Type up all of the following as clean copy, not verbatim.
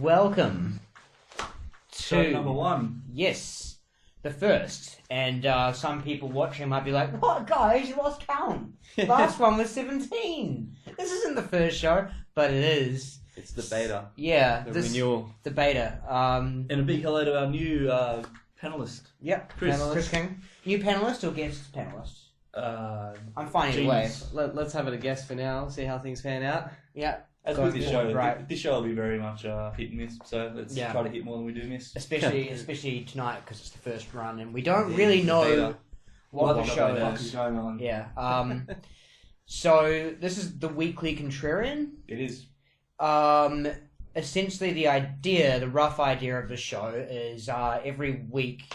welcome Show to number one. Yes, the first. And some people watching might be like, "What, guys? You lost count. Last one was 17. This isn't the first show, but it is. It's the beta. Yeah, The renewal. the beta. And a big hello to our new panelist. Yep, Chris King. New panelist or guest panelist? I'm fine either way. Let's have it a guess for now. See how things pan out. Yeah. As with this show, right. this show will be very much hit and miss. So let's try to hit more than we do miss. Especially tonight because it's the first run and we don't really know what the show is going on. Yeah. So this is the weekly Contrarian. It is. Essentially, the rough idea of the show is every week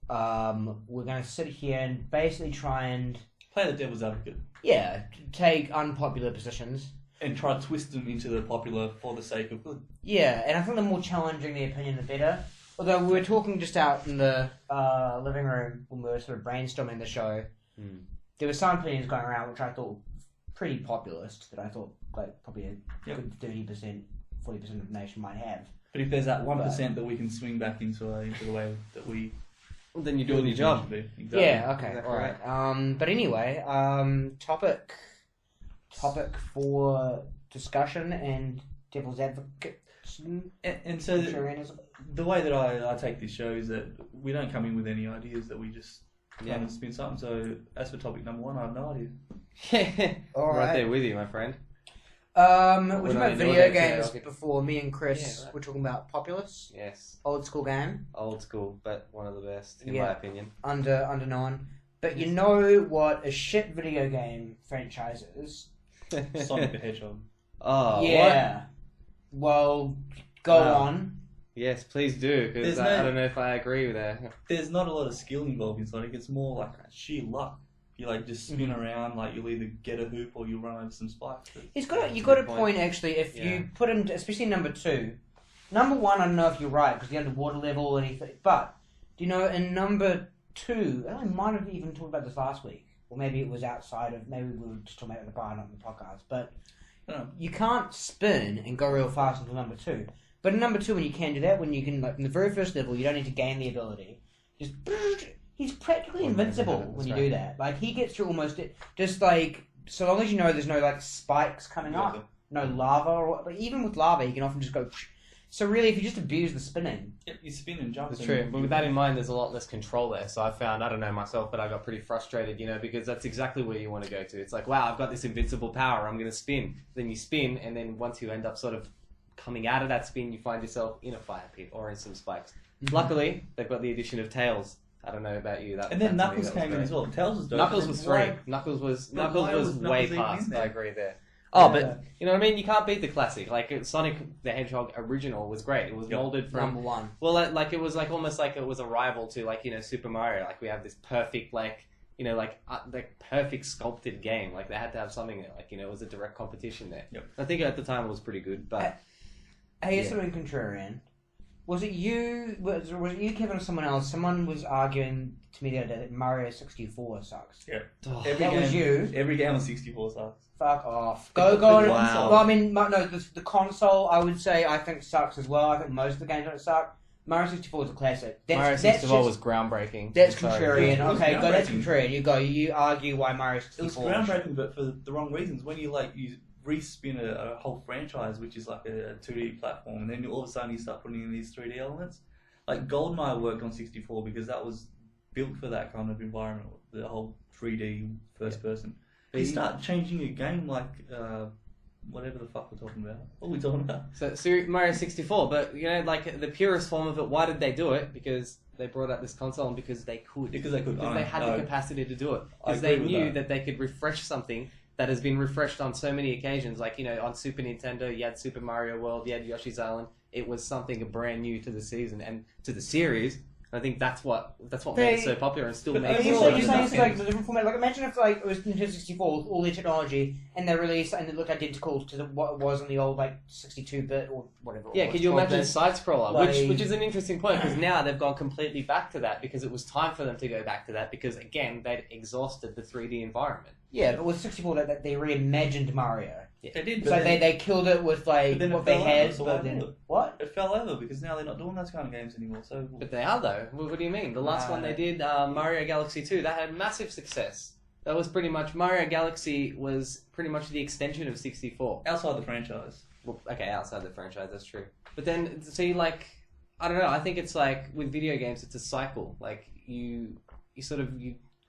we're going to sit here and basically try and Play the devil's advocate. Yeah, take unpopular positions. And try to twist them into the popular for the sake of good. Yeah, and I think the more challenging the opinion, the better. Although we were talking just out in the living room when we were sort of brainstorming the show, there were some opinions going around which I thought pretty populist, that I thought like probably a good 30%, 40% of the nation might have. But if there's that 1% that we can swing back into the way that we... Well, then you're doing your job. Exactly. Yeah, okay, Exactly alright. But anyway, topic for discussion and devil's advocate. And so the way that I take this show is that we don't come in with any ideas, that we just come and spin something. So as for topic number one, I have no idea. Right there with you, my friend. We're talking about video games before. Me and Chris were talking about Populous. Yes. Old school game. Old school, but one of the best, in my opinion. Under known. But you know what a shit video game franchise is? Sonic the Hedgehog. Oh, yeah. What? Well, go on. Yes, please do, because I don't know if I agree with that. There's not a lot of skill involved in Sonic. It's more like sheer luck. You like just spin around, like you'll either get a hoop or you'll run over some spikes. You've got a point actually. If you put him, especially number 2, number 1, I don't know if you're right because the underwater level or anything. But do you know in number 2, I might have even talked about this last week, or maybe it was outside of. Maybe we were just talking about it at the bar, not in the podcast. But you can't spin and go real fast until number 2. But in number 2, when you can do that, when you can like in the very first level, you don't need to gain the ability. He's practically invincible when you do that. Like, he gets through almost it. Just, like, so long as you know there's no, like, spikes coming up, no lava, but even with lava, you can often just go... So, really, if you just abuse the spinning... Yep, you spin and jump. That's true. But with that in mind, there's a lot less control there. So I found, I don't know myself, but I got pretty frustrated, because that's exactly where you want to go to. It's like, wow, I've got this invincible power, I'm going to spin. Then you spin, and then once you end up sort of coming out of that spin, you find yourself in a fire pit or in some spikes. Luckily, they've got the addition of Tails. I don't know about you. And then Knuckles came in as well. Tails was dope. Knuckles was free. Knuckles was way past. I agree there. Oh, but you know what I mean? You can't beat the classic. Like Sonic the Hedgehog original was great. It was molded from number 1. Well, it was like almost like it was a rival to Super Mario. Like we have this perfect perfect sculpted game. Like they had to have something there. It was a direct competition there. Yep. I think at the time it was pretty good. But hey, something Contrarian. Was it you, Kevin, or someone else? Someone was arguing to me the other day that Mario 64 sucks. Yeah. Was you. Every game on 64 sucks. Fuck off. Go on. Wow. Well, I mean, no, the console, I would say, I think sucks as well. I think most of the games don't suck. Mario 64 is a classic. Mario 64 was groundbreaking. That's Contrarian. Okay, go, that's Contrarian. You go. You argue why Mario 64... It was groundbreaking, but for the wrong reasons. When you respin a whole franchise, which is like a 2D platform, and then all of a sudden you start putting in these 3D elements. Like GoldenEye worked on 64 because that was built for that kind of environment, the whole 3D first person. But you start changing your game like whatever the fuck we're talking about. What are we talking about? So Mario 64, but the purest form of it. Why did they do it? Because they brought out this console and because they could. Because they could. Because they had the capacity to do it. Because they knew that they could refresh something that has been refreshed on so many occasions. Like, on Super Nintendo, you had Super Mario World, you had Yoshi's Island. It was something brand new to the season and to the series. I think that's what made it so popular and still makes it. You're saying it's like the different format. Like, imagine if it was Nintendo 64 with all their technology and they released and it looked identical to what it was on the old 62-bit or whatever. Yeah, could you imagine a side scroller? Which is an interesting point because now they've gone completely back to that because it was time for them to go back to that because again they'd exhausted the 3D environment. Yeah, but with 64 they reimagined Mario. Yeah. They did. So they killed it with what they had. So but then what? it fell over because now they're not doing those kind of games anymore. So, But they are though. What do you mean? The last one they did, Mario Galaxy 2, that had massive success. That was pretty much Mario Galaxy was pretty much the extension of 64. outside the franchise. Well, okay, outside the franchise, that's true. But then, see, like, I don't know. I think it's like with video games, it's a cycle. Like you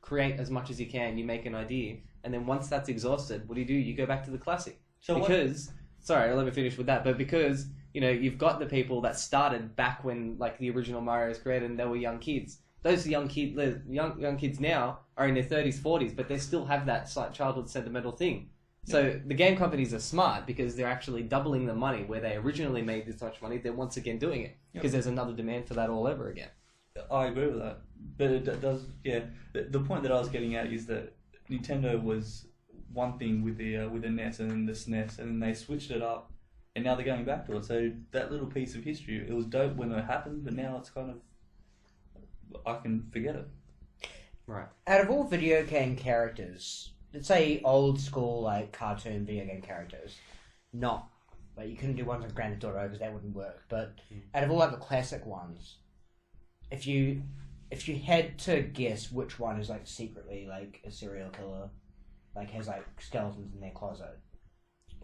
create as much as you can. You make an idea, and then once that's exhausted, what do? You go back to the classic. Sorry, let me finish with that. But because you've got the people that started back when like the original Mario was created, and they were young kids. Those young kids now are in their 30s, 40s, but they still have that childhood sentimental thing. So the game companies are smart because they're actually doubling the money where they originally made this much money. They're once again doing it because there's another demand for that all over again. I agree with that, but it does. Yeah, the point that I was getting at is that Nintendo was one thing with the NES and then the SNES, and then they switched it up, and now they're going back to it. So that little piece of history, it was dope when it happened, but now it's kind of I can forget it. Right. Out of all video game characters, let's say old school like cartoon video game characters, not like you couldn't do ones on Grand Theft Auto because that wouldn't work. But out of all like the classic ones, if you had to guess which one is like secretly like a serial killer, like has like skeletons in their closet,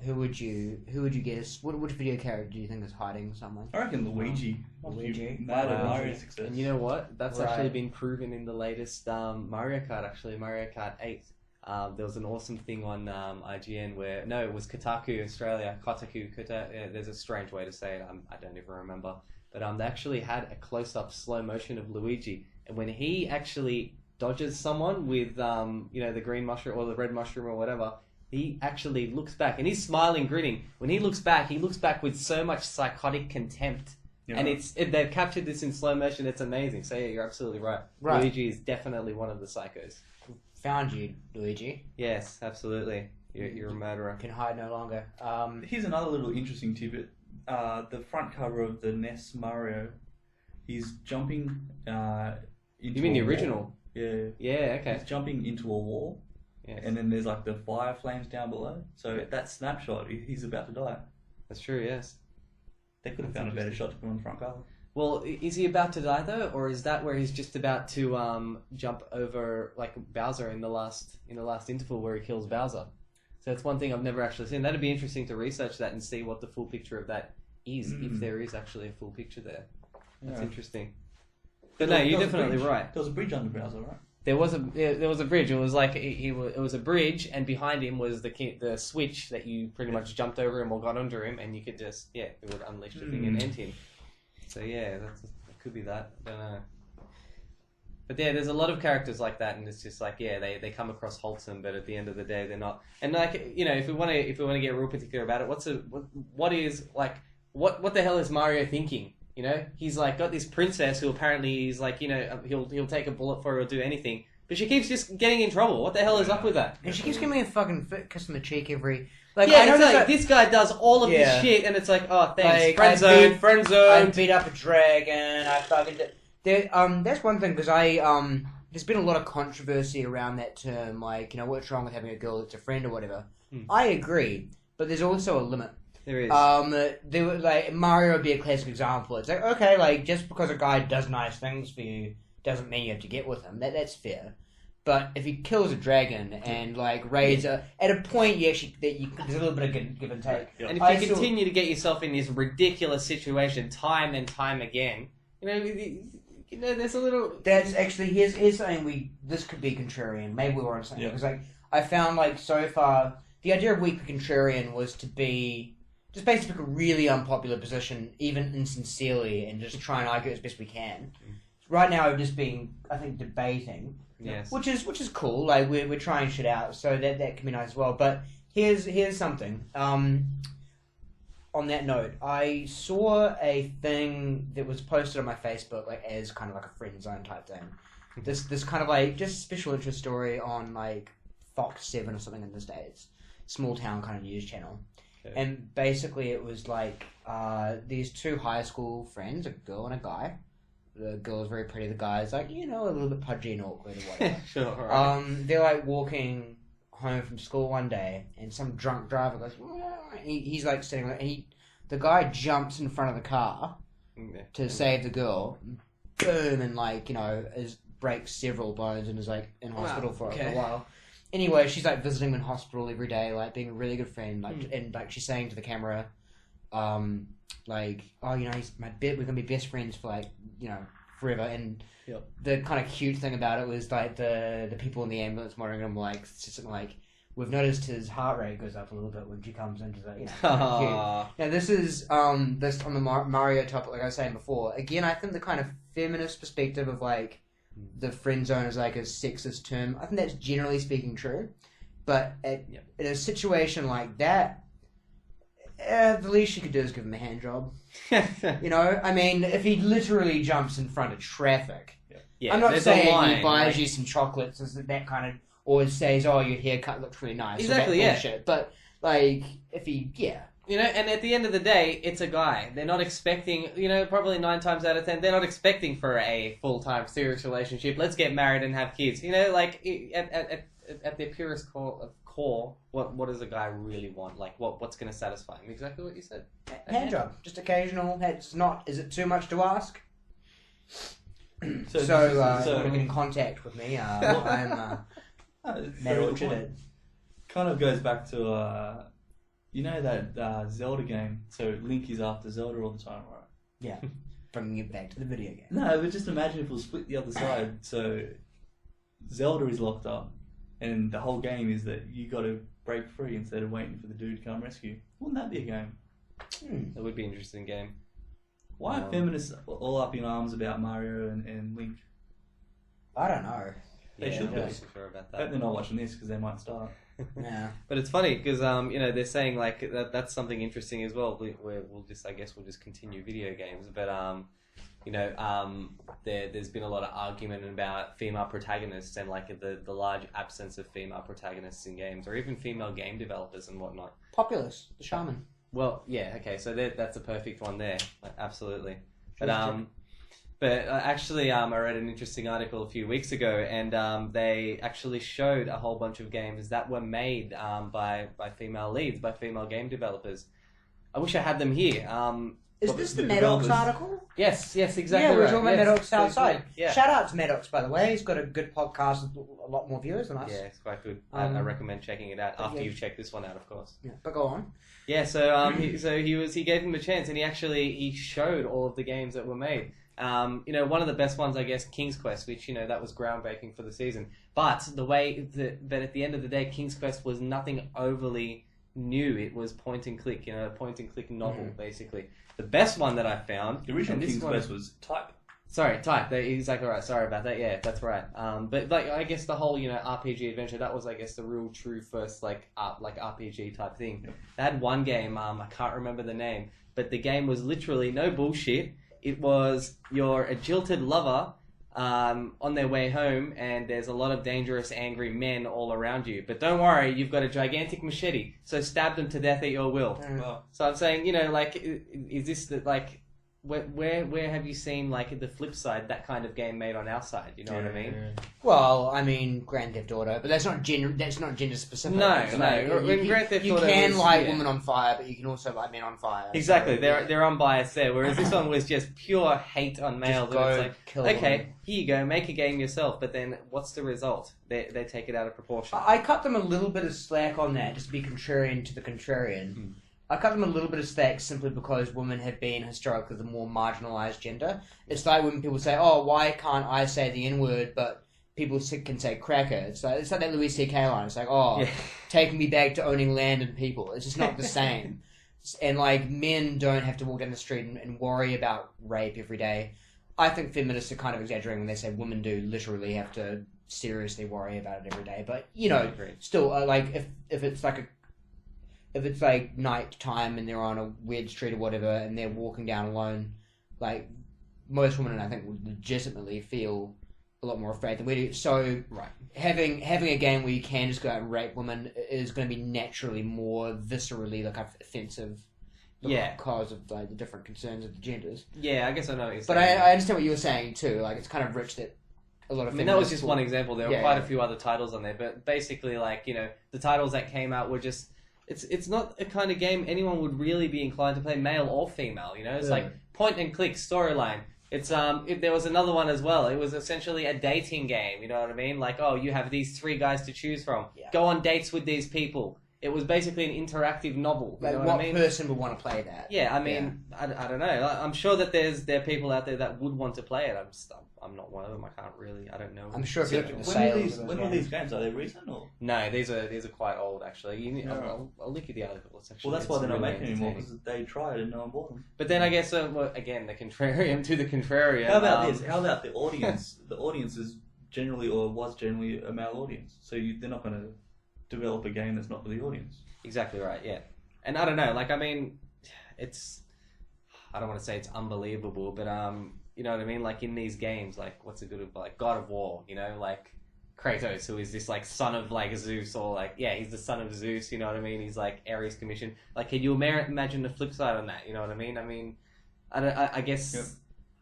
who would you guess? Which video character do you think is hiding someone? I reckon Luigi. Luigi. Mad at Mario's success. And you know what? That's actually been proven in the latest Mario Kart. Actually, Mario Kart 8. There was an awesome thing on IGN where it was Kotaku Australia. There's a strange way to say it. I don't even remember. But they actually had a close-up slow motion of Luigi, and when he actually dodges someone with the green mushroom or the red mushroom or whatever, he actually looks back and he's smiling, grinning. When he looks back with so much psychotic contempt. Yeah. And they've captured this in slow motion. It's amazing. So yeah, you're absolutely right. Luigi is definitely one of the psychos. Found you, Luigi. Yes, absolutely. You're a murderer. Can hide no longer. Here's another little interesting tidbit. The front cover of the NES Mario, he's jumping into You mean the original? Wall. Yeah. Yeah, okay. He's jumping into a wall, and then there's like the fire flames down below. So that snapshot, he's about to die. That's true, yes. They could have found a better shot to put on the front cover. Well, is he about to die though, or is that where he's just about to jump over like Bowser in the last interval where he kills Bowser? So that's one thing I've never actually seen. That'd be interesting to research that and see what the full picture of that is, if there is actually a full picture there. That's interesting. But no, you're definitely right. There was a bridge under Bowser, right? There was a bridge. It was like it was a bridge, and behind him was the switch that you pretty much jumped over him or got under him, and you could just it would unleash the thing and end him. So yeah, that could be that. I don't know. But yeah, there's a lot of characters like that, and it's just like they come across wholesome, but at the end of the day, they're not. And like if we want to get real particular about it, what the hell is Mario thinking? He's like got this princess who apparently is like he'll take a bullet for her or do anything, but she keeps just getting in trouble. What the hell is up with that? And she keeps giving me a fucking kiss on the cheek every. This guy does all of this shit, and it's like, oh, thanks, friend zone. I beat up a dragon. I fucking did. That's one thing because there's been a lot of controversy around that term, like what's wrong with having a girl that's a friend or whatever. I agree, but there's also a limit. There is. Mario would be a classic example. It's like, okay, like just because a guy does nice things for you doesn't mean you have to get with him. That's fair. But if he kills a dragon and raids at a point, there's a little bit of give and take. Yeah. And if you continue to get yourself in this ridiculous situation time and time again, there's a little. That's actually here's something this could be contrarian. Maybe we were on something because I found so far the idea of weekly contrarian was to be just basically a really unpopular position, even insincerely, and just try and argue as best we can. Right now, we've just been, I think, debating. Yes. Which is cool. Like we're trying shit out, so that can be nice as well. But here's something. On that note, I saw a thing that was posted on my Facebook, as kind of like a friend zone type thing. This kind of just special interest story on Fox 7 or something in the States, small town kind of news channel. Okay. And basically, it was these two high school friends, a girl and a guy. The girl's very pretty. The guy's a little bit pudgy and awkward or whatever. Sure. Right. They're walking home from school one day, and some drunk driver goes. He's sitting there, and the guy jumps in front of the car to save the girl, boom, and like, you know, breaks several bones and is like in hospital for a while. Anyway, she's like visiting him in hospital every day, like being a really good friend, like and like she's saying to the camera, like, oh, you know, we're gonna be best friends for like, you know, forever. And the kind of cute thing about it was like the people in the ambulance monitoring him, like something like, we've noticed his heart rate goes up a little bit when she comes into the, you know, kind of cute. Now this is this on the Mario topic, like I was saying before. Again, I think the kind of feminist perspective of like the friend zone is like a sexist term. I think that's generally speaking true, but in a situation like that, the least you could do is give him a hand job. You know, I mean, if he literally jumps in front of traffic, I'm not saying he buys you some chocolates, that kind of, or says, "Oh, your haircut looks really nice." Exactly, or that bullshit. But like, if he, you know, and at the end of the day, it's a guy. They're not expecting, you know, probably 9 times out of 10, they're not expecting for a full-time serious relationship. Let's get married and have kids. You know, like at their purest core, what does a guy really want? Like, what's going to satisfy him? Exactly what you said. Hand job, just occasional. It's not. Is it too much to ask? So get in contact with me. I'm Metal Chitted. Kind of goes back to you know that Zelda game. So Link is after Zelda all the time, right? Yeah, bringing it back to the video game. No, but just imagine if we'll split the other side. So Zelda is locked up, and the whole game is that you got to break free instead of waiting for the dude to come rescue. Wouldn't that be a game? That would be an interesting game. Why are feminists all up in arms about Mario and Link? I don't know. They should be. Sure about I that. hope they're not watching this because they might start. Yeah, but it's funny because you know, they're saying like that's something interesting as well. We'll just continue video games, but you know, there's been a lot of argument about female protagonists and like the large absence of female protagonists in games, or even female game developers and whatnot. Populous, the shaman. Well, yeah, okay, so that's a perfect one there, absolutely. But actually, I read an interesting article a few weeks ago, and they actually showed a whole bunch of games that were made by female leads, by female game developers. I wish I had them here. Is this the Maddox article? Yes, exactly. Yeah, we're talking about Maddox outside. Yeah. Shout out to Maddox, by the way. He's got a good podcast with a lot more viewers than us. Yeah, it's quite good. I recommend checking it out after you've checked this one out, of course. Yeah, but go on. Yeah, so he gave him a chance, and he showed all of the games that were made. You know, one of the best ones, I guess, King's Quest, which, you know, that was groundbreaking for the season. But but at the end of the day, King's Quest was nothing overly new. It was point and click, you know, a point and click novel, basically. The best one that I found... The original King's Quest was Type. Sorry, Type. Exactly right. Sorry about that. Yeah, that's right. But like, I guess the whole, you know, RPG adventure, that was, I guess, the real true first like RPG type thing. Yep. They had one game, I can't remember the name, but the game was literally no bullshit. It was you're a jilted lover on their way home, and there's a lot of dangerous, angry men all around you. But don't worry, you've got a gigantic machete, so stab them to death at your will. Wow. So I'm saying, you know, like, is this the, like... Where have you seen, like, the flip side, that kind of game made on our side? You know what I mean? Well, I mean, Grand Theft Auto, but that's not gender specific. No. You Grand Theft Auto can light women on fire, but you can also light men on fire. Exactly, so, they're unbiased there. Whereas this one was just pure hate on males. Just go and it's kill like, okay, them. here you go, make a game yourself. But then, what's the result? They take it out of proportion. I cut them a little bit of slack on that, just to be contrarian to the contrarian. I cut them a little bit of slack simply because women have been historically the more marginalised gender. It's like when people say, oh, why can't I say the N-word, but people can say cracker. It's like that Louis C.K. line. It's like, taking me back to owning land and people. It's just not the same. And, like, men don't have to walk down the street and worry about rape every day. I think feminists are kind of exaggerating when they say women do literally have to seriously worry about it every day. But, you know, still, like, if it's like if it's like night time and they're on a weird street or whatever and they're walking down alone, like, most women, I think, would legitimately feel a lot more afraid than we do. So having a game where you can just go out and rape women is going to be naturally more viscerally like offensive. Because of like the different concerns of the genders. Yeah, I guess I know what you're saying. But I understand what you were saying too. Like, it's kind of rich that a lot of. I mean, that was just one example. There were quite a few other titles on there, but basically, like, you know, the titles that came out were just. it's not a kind of game anyone would really be inclined to play, male or female. You know, it's like point and click storyline. It's there was another one as well. It was essentially a dating game. You know what I mean? Like, oh, you have these 3 guys to choose from. Yeah. Go on dates with these people. It was basically an interactive novel. You like, know what I mean? person would want to play that? Yeah, I mean, I don't know. I'm sure that there are people out there that would want to play it. I'm not one of them. I don't know. I'm sure if you look at the sales. When were these games? Are they recent or? No, these are quite old actually. I'll link you the article. It's actually, well, that's why they're not making anymore, because they tried and no one bought them. But then I guess again, the contrarian to the contrarian. How about this? How about the audience? The audience is generally was generally a male audience, so they're not going to develop a game that's not for the audience. Exactly right, yeah. And I don't know, like, I mean, I don't want to say it's unbelievable, but, you know what I mean? Like, in these games, like, what's a good, like, God of War, you know? Like, Kratos, who is this, like, son of, like, Zeus, or, like, yeah, he's the son of Zeus, you know what I mean? He's, like, Ares commission. Like, can you imagine the flip side on that, you know what I mean? I guess... Yep.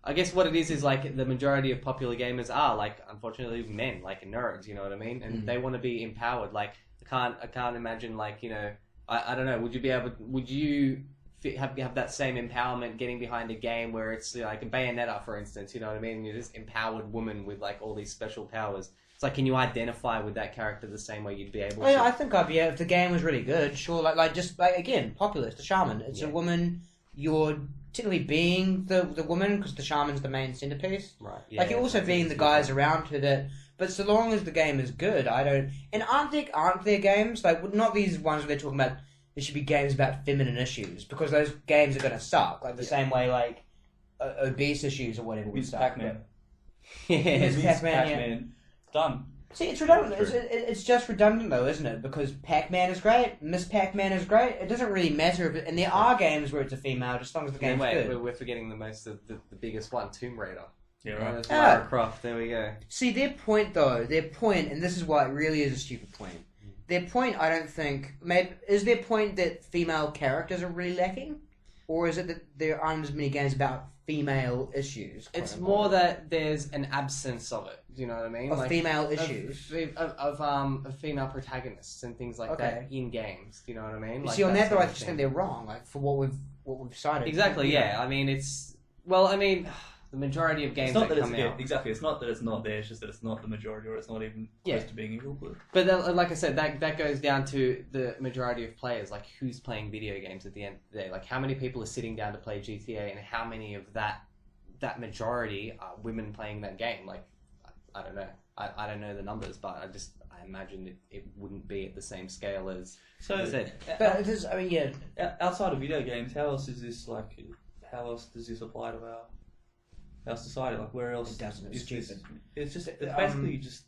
I guess what it is like the majority of popular gamers are, like, unfortunately, men, like, nerds, you know what I mean? And they want to be empowered, like... I can't imagine, like, you know, I don't know, would you have that same empowerment getting behind a game where it's like a Bayonetta, for instance, you know what I mean? You're this empowered woman with, like, all these special powers. It's like, can you identify with that character the same way you'd be able to? Yeah, I think I'd be able, if the game was really good, sure, again, populist, the shaman. It's a woman, you're technically being the woman, because the shaman's the main centerpiece. Right. Yeah, like, you're also being the guys around her that... But so long as the game is good, I don't... And aren't there games, like, not these ones where they're talking about there should be games about feminine issues, because those games are going to suck, like the same way, like, obese issues or whatever would suck. Pac-Man. Pac-Man. Done. See, it's redundant. It's just redundant, though, isn't it? Because Pac-Man is great, Miss Pac-Man is great. It doesn't really matter if it... And there are games where it's a female, just as long as the game's good. We're forgetting the biggest one, Tomb Raider. Yeah, right. Lara Croft, there we go. See, their point, and this is why it really is a stupid point. Their point, I don't think... is their point that female characters are really lacking? Or is it that there aren't as many games about female issues? It's more that there's an absence of it. Do you know what I mean? Of female issues? Of female protagonists and things like that in games. Do you know what I mean? Like, see, on that, though, I just think they're wrong, like, for what we've cited. Exactly, yeah. I mean, it's... Well, I mean... The majority of games that come out... Exactly, it's not that it's not there, it's just that it's not the majority, or it's not even close to being equal. But then, like I said, that goes down to the majority of players, like, who's playing video games at the end of the day. Like, how many people are sitting down to play GTA, and how many of that majority are women playing that game? Like, I don't know. I don't know the numbers, but I imagine it wouldn't be at the same scale as... So, but it is, I mean, yeah... Outside of video games, how else does this apply to our society? Like, where else? It doesn't. It's stupid. It's basically just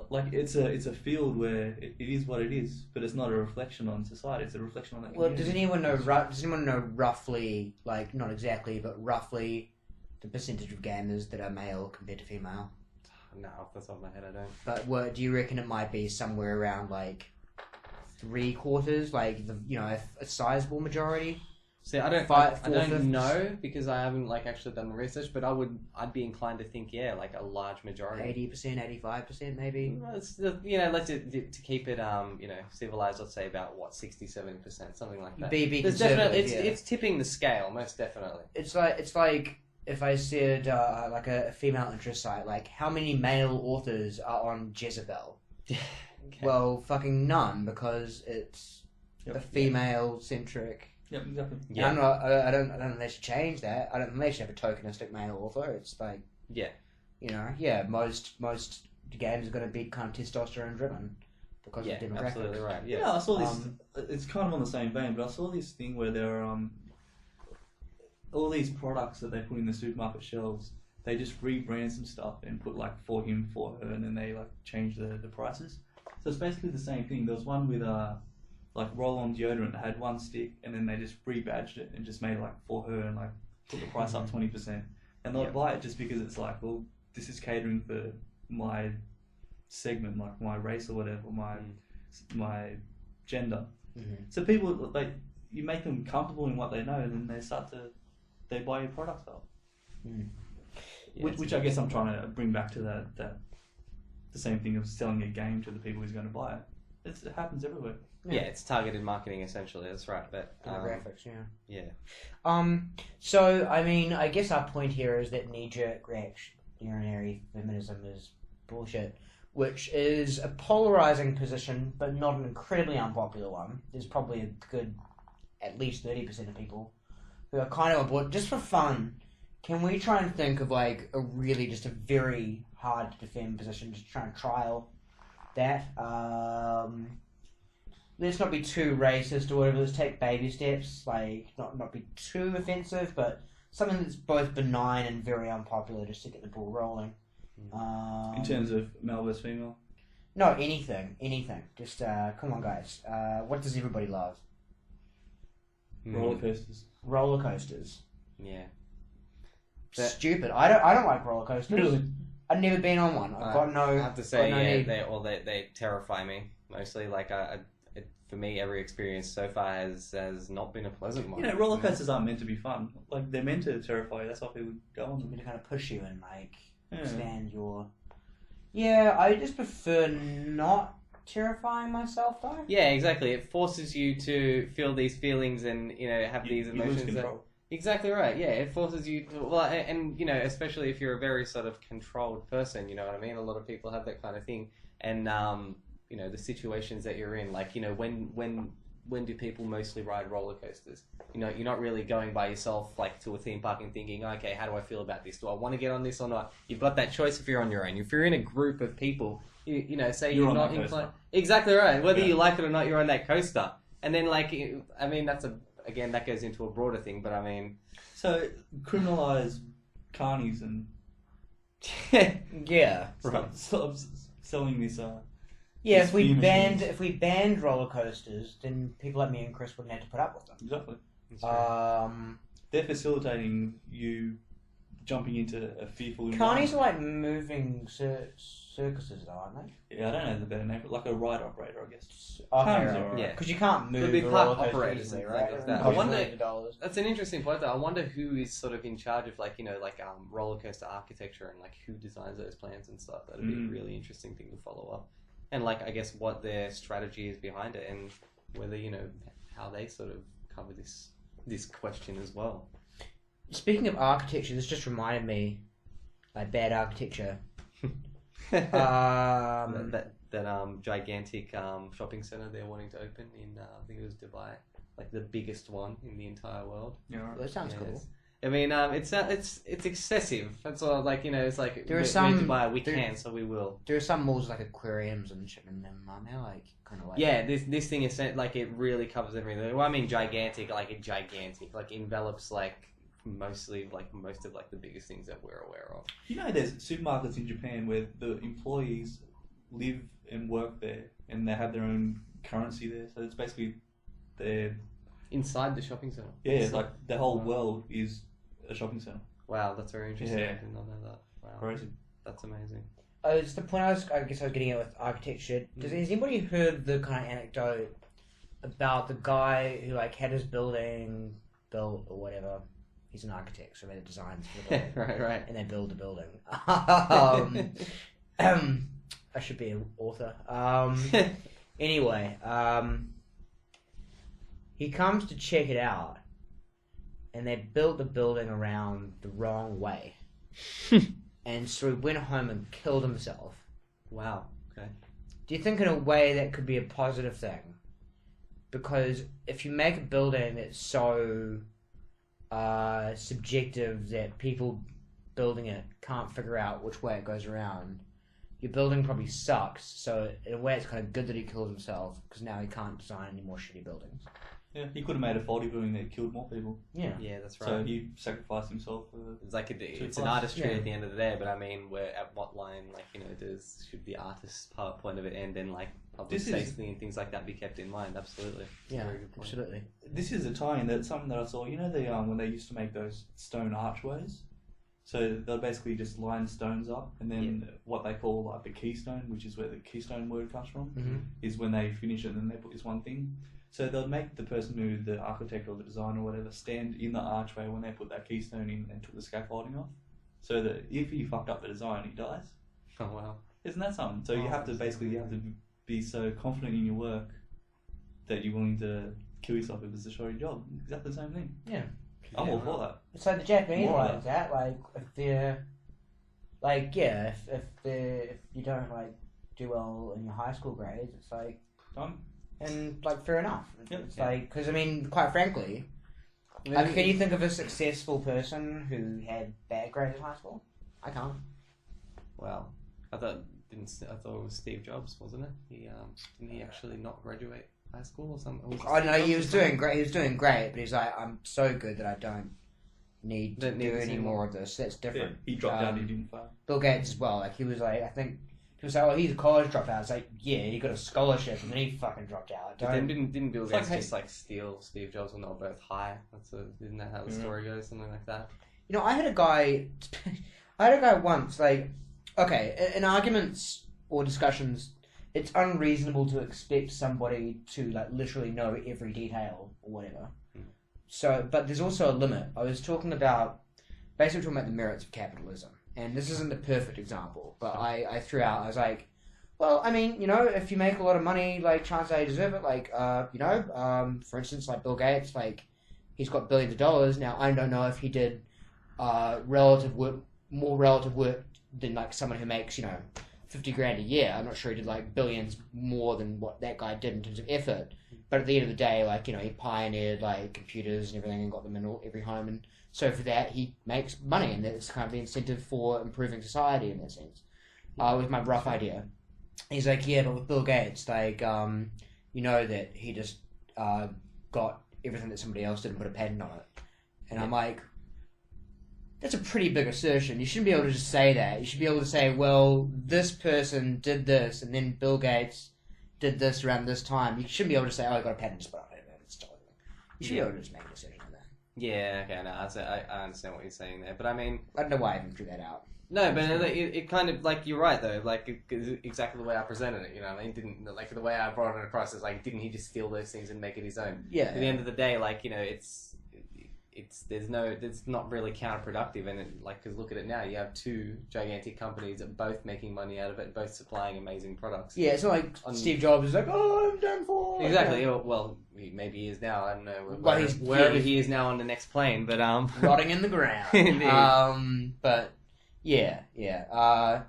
like it's a field where it is what it is, but it's not a reflection on society. It's a reflection on that. Well, does anyone know roughly, like, not exactly, but roughly, the percentage of gamers that are male compared to female? No, off the top of my head, I don't. But do you reckon it might be somewhere around, like, 3/4, like, a sizable majority? See, I don't know, because I haven't, like, actually done the research, but I'd be inclined to think, like, a large majority. 80%, 85% maybe? Let's to keep it, civilized, let's say about, 60-70%, something like that. It's tipping the scale, most definitely. It's like if I said, like, a female interest site, like, how many male authors are on Jezebel? Okay. Well, fucking none, because it's a female-centric... Yeah, exactly. Yeah. I don't think they should change that. I don't think they should have a tokenistic male author. It's like, most games are going to be kind of testosterone driven because of demographics. Absolutely right. Yeah, I saw this. It's kind of on the same vein, but I saw this thing where there are all these products that they put in the supermarket shelves. They just rebrand some stuff and put, like, for him, for her, and then they, like, change the prices. So it's basically the same thing. There was one with like, roll-on deodorant that had one stick, and then they just rebadged it and just made, like, for her, and, like, put the price up 20%. And they'll buy it just because it's like, well, this is catering for my segment, like my race or whatever, my gender. Mm-hmm. So people, like, you make them comfortable in what they know, and then they buy your products up. Mm. Which I guess I'm trying to bring back to the same thing of selling a game to the people who's going to buy it. It happens everywhere. Yeah, it's targeted marketing essentially. That's right. But Demographics, yeah. Yeah. So I mean, I guess our point here is that knee-jerk reactionary feminism is bullshit, which is a polarizing position, but not an incredibly unpopular one. There's probably a good, at least 30% of people who are kind of on board. Just for fun, can we try and think of like a really just a very hard to defend position, just try and trial that? Let's not be too racist or whatever. Let's take baby steps, like not be too offensive, but something that's both benign and very unpopular, just to get the ball rolling. In terms of male versus female? No, anything. Just come on, guys. What does everybody love? Roller coasters. Roller coasters. Yeah. Stupid. I don't like roller coasters. Really? I've never been on one. I've got no. I have to say, no yeah, need. they terrify me mostly. Like for me, every experience so far has not been a pleasant one. You know, roller coasters aren't meant to be fun. Like, they're meant to terrify you. That's why people go on They're them. to kind of push you and like Yeah. expand your. Yeah, I just prefer not terrifying myself though. Yeah, exactly. It forces you to feel these feelings and have these You emotions. lose control. Exactly right. Yeah, it forces you to, and especially if you're a very sort of controlled person, you know what I mean. A lot of people have that kind of thing, and the situations that you're in, like when do people mostly ride roller coasters? You're not really going by yourself like to a theme park and thinking, okay, how do I feel about this? Do I want to get on this or not? You've got that choice if you're on your own. If you're in a group of people, say you're on not that inclined. coaster. Exactly right. Whether Yeah. you like it or not, you're on that coaster, and then again, that goes into a broader thing, but I mean... So, criminalise carnies and Yeah. stop selling this... Yeah, These if we machines. banned roller coasters, then people like me and Chris wouldn't have to put up with them. Exactly. Um, They're facilitating you jumping into a fearful carnies environment. are like moving circuses, though, aren't they? Yeah, I don't know the better name, but like a ride operator, I guess. Okay, Carnies right, are alright. Yeah. because you can't move Could be the park roller coaster operators easily, and right? things like that. Costs I wonder- millions of dollars. That's an interesting point, though. I wonder who is sort of in charge of, roller coaster architecture and, who designs those plans and stuff. That'd be a really interesting thing to follow up. And, I guess what their strategy is behind it and whether, how they sort of cover this question as well. Speaking of architecture, this just reminded me, bad architecture. That gigantic shopping center they're wanting to open in, I think it was Dubai. The biggest one in the entire world. Yeah, right. That sounds Yes. cool. I mean, it's excessive. That's all. It's like There are we're some- to buy, we there- can, so we will. There are some malls like aquariums and shit in them, aren't there? Kind of like. Yeah, this thing is it really covers everything. Well, I mean, gigantic, envelops mostly most of the biggest things that we're aware of. You know, there's supermarkets in Japan where the employees live and work there, and they have their own currency there. So it's basically their Inside the shopping center. the whole world is a shopping center. Wow, that's very interesting. Yeah. I did not know that. Wow, Crazy. that's amazing. It's the point I guess I was getting at with architecture. Has anybody heard the kind of anecdote about the guy who had his building built or whatever? He's an architect, so they made the designs for the building. right. And they build the building. I should be an author. Anyway, he comes to check it out, and they built the building around the wrong way. And so he went home and killed himself. Wow. Okay. Do you think in a way that could be a positive thing? Because if you make a building that's so subjective that people building it can't figure out which way it goes around, your building probably sucks. So in a way it's kind of good that he killed himself, because now he can't design any more shitty buildings. Yeah, he could have made a faulty building that killed more people. Yeah. Yeah, that's right. So he sacrificed himself for... It's it's an artistry at the end of the day, but I mean, at what line, should the artist's point of it end, and public safety and things like that be kept in mind? Absolutely. Yeah, Very good point. absolutely. This is a tie-in that's something that I saw. You know, when they used to make those stone archways. So they'll basically just line stones up, and then what they call the keystone, which is where the keystone word comes from, is when they finish it and then they put this one thing. So they'll make the person who, the architect or the designer or whatever, stand in the archway when they put that keystone in and took the scaffolding off. So that if he fucked up the design, he dies. Oh wow. Isn't that something? So you have to be so confident in your work that you're willing to kill yourself if it's a shoddy job. Exactly the same thing. Yeah. I'm all for that. So the Japanese More like that, like if they're like if you don't like do well in your high school grades, it's like and like fair enough. It's like because I mean, quite frankly, like, can you think of a successful person who had bad grades in high school? I can't. Well, I thought it was Steve Jobs, wasn't it? Didn't he actually not graduate high school or something? Oh no, he was doing great. He was doing great, but he's like, I'm so good that I don't need to do any more of this. That's different. Yeah, he dropped out. He didn't fail. Bill Gates as well. Like he was like, I think he was like, oh, he's a college dropout. It's like, yeah, he got a scholarship and then he fucking dropped out. But then didn't Bill Gates just like steal Steve Jobs when they were both high? Isn't that how the story goes? Something like that. You know, I had a guy once. Like, okay, in arguments or discussions, it's unreasonable to expect somebody to like literally know every detail or whatever. So, but there's also a limit. I was talking about the merits of capitalism, and this isn't the perfect example, but I threw out. I was like, well, I mean, you know, if you make a lot of money, like, chances are you deserve it. Like, you know, for instance, like Bill Gates, like, he's got billions of dollars. Now, I don't know if he did more relative work than like someone who makes, you know, 50 grand a year. I'm not sure he did like billions more than what that guy did in terms of effort. But at the end of the day, like, you know, he pioneered like computers and everything and got them in every home. And so for that, he makes money, and that's kind of the incentive for improving society in that sense. Was my rough idea. He's like, yeah, but with Bill Gates, like, you know that he just got everything that somebody else did and put a patent on it. And I'm like, that's a pretty big assertion. You shouldn't be able to just say that. You should be able to say, well, this person did this, and then Bill Gates did this around this time. You shouldn't be able to say, oh, I got a patent just put on it. You should be able to just make a decision on that. Yeah, okay, no, I understand what you're saying there. But I mean, I don't know why I even threw that out. No, but it kind of, like, you're right, though. Like, exactly the way I presented it, you know what I mean? Didn't, like, the way I brought it across is, like, didn't he just steal those things and make it his own? Yeah. At the end of the day, like, you know, it's not really counterproductive, and like, because look at it now, you have two gigantic companies that both making money out of it, both supplying amazing products. Yeah, it's not like Steve Jobs is like, oh, I'm done for. Exactly. Yeah. Well, maybe he is now. I don't know wherever he is now on the next plane, but rotting in the ground. But yeah. I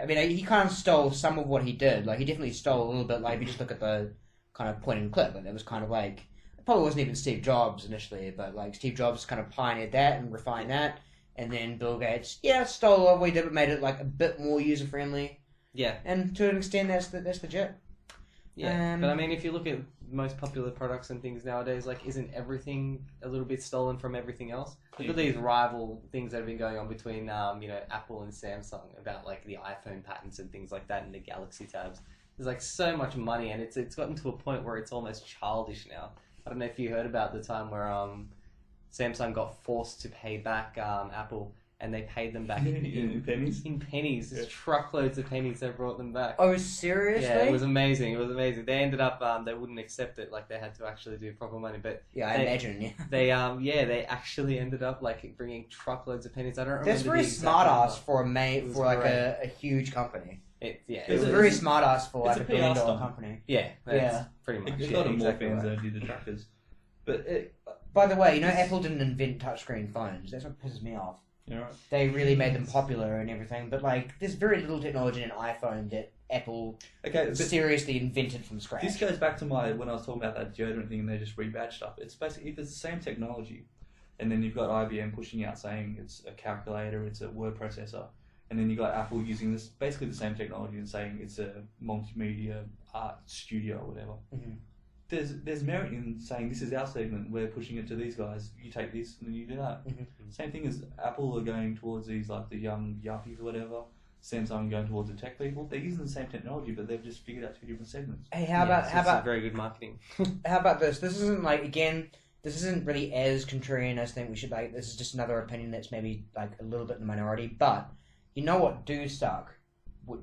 mean, he kind of stole some of what he did. Like, he definitely stole a little bit. Like, if you just look at the kind of point and clip, and it was kind of like. Probably wasn't even Steve Jobs initially, but like Steve Jobs kind of pioneered that and refined that, and then Bill Gates, stole a lot of what he did, but made it like a bit more user friendly. Yeah, and to an extent, that's legit. Yeah, but I mean, if you look at most popular products and things nowadays, like, isn't everything a little bit stolen from everything else? Look at these rival things that have been going on between, you know, Apple and Samsung about like the iPhone patents and things like that, and the Galaxy tabs. There's like so much money, and it's gotten to a point where it's almost childish now. I don't know if you heard about the time where Samsung got forced to pay back Apple, and they paid them back in pennies. In pennies, there's truckloads of pennies they brought them back. Oh, seriously? Yeah, it was amazing. They ended up they wouldn't accept it. Like, they had to actually do proper money. But yeah, I imagine. Yeah. They actually ended up like bringing truckloads of pennies. I don't remember. That's very smart ass for a huge company. It was very smart ass for like a $1 billion company. Yeah, pretty much. It's got more fans than did the trackers. But by the way, you know, Apple didn't invent touchscreen phones. That's what pisses me off. Yeah, right. They really made them popular and everything, but like, there's very little technology in an iPhone that Apple seriously invented from scratch. This goes back to when I was talking about that deodorant thing and they just rebadge stuff. It's basically, if it's the same technology, and then you've got IBM pushing out saying it's a calculator, it's a word processor, and then you got Apple using this basically the same technology and saying it's a multimedia art studio or whatever. Mm-hmm. There's merit in saying this is our segment. We're pushing it to these guys. You take this and then you do that. Mm-hmm. Same thing as Apple are going towards these like the young yuppies or whatever. Samsung going towards the tech people. They're using the same technology, but they've just figured out two different segments. Hey, how about very good marketing? How about this? This isn't like, again, this isn't really as contrarian as I think we should like. This is just another opinion that's maybe like a little bit in the minority, but. You know what do suck? What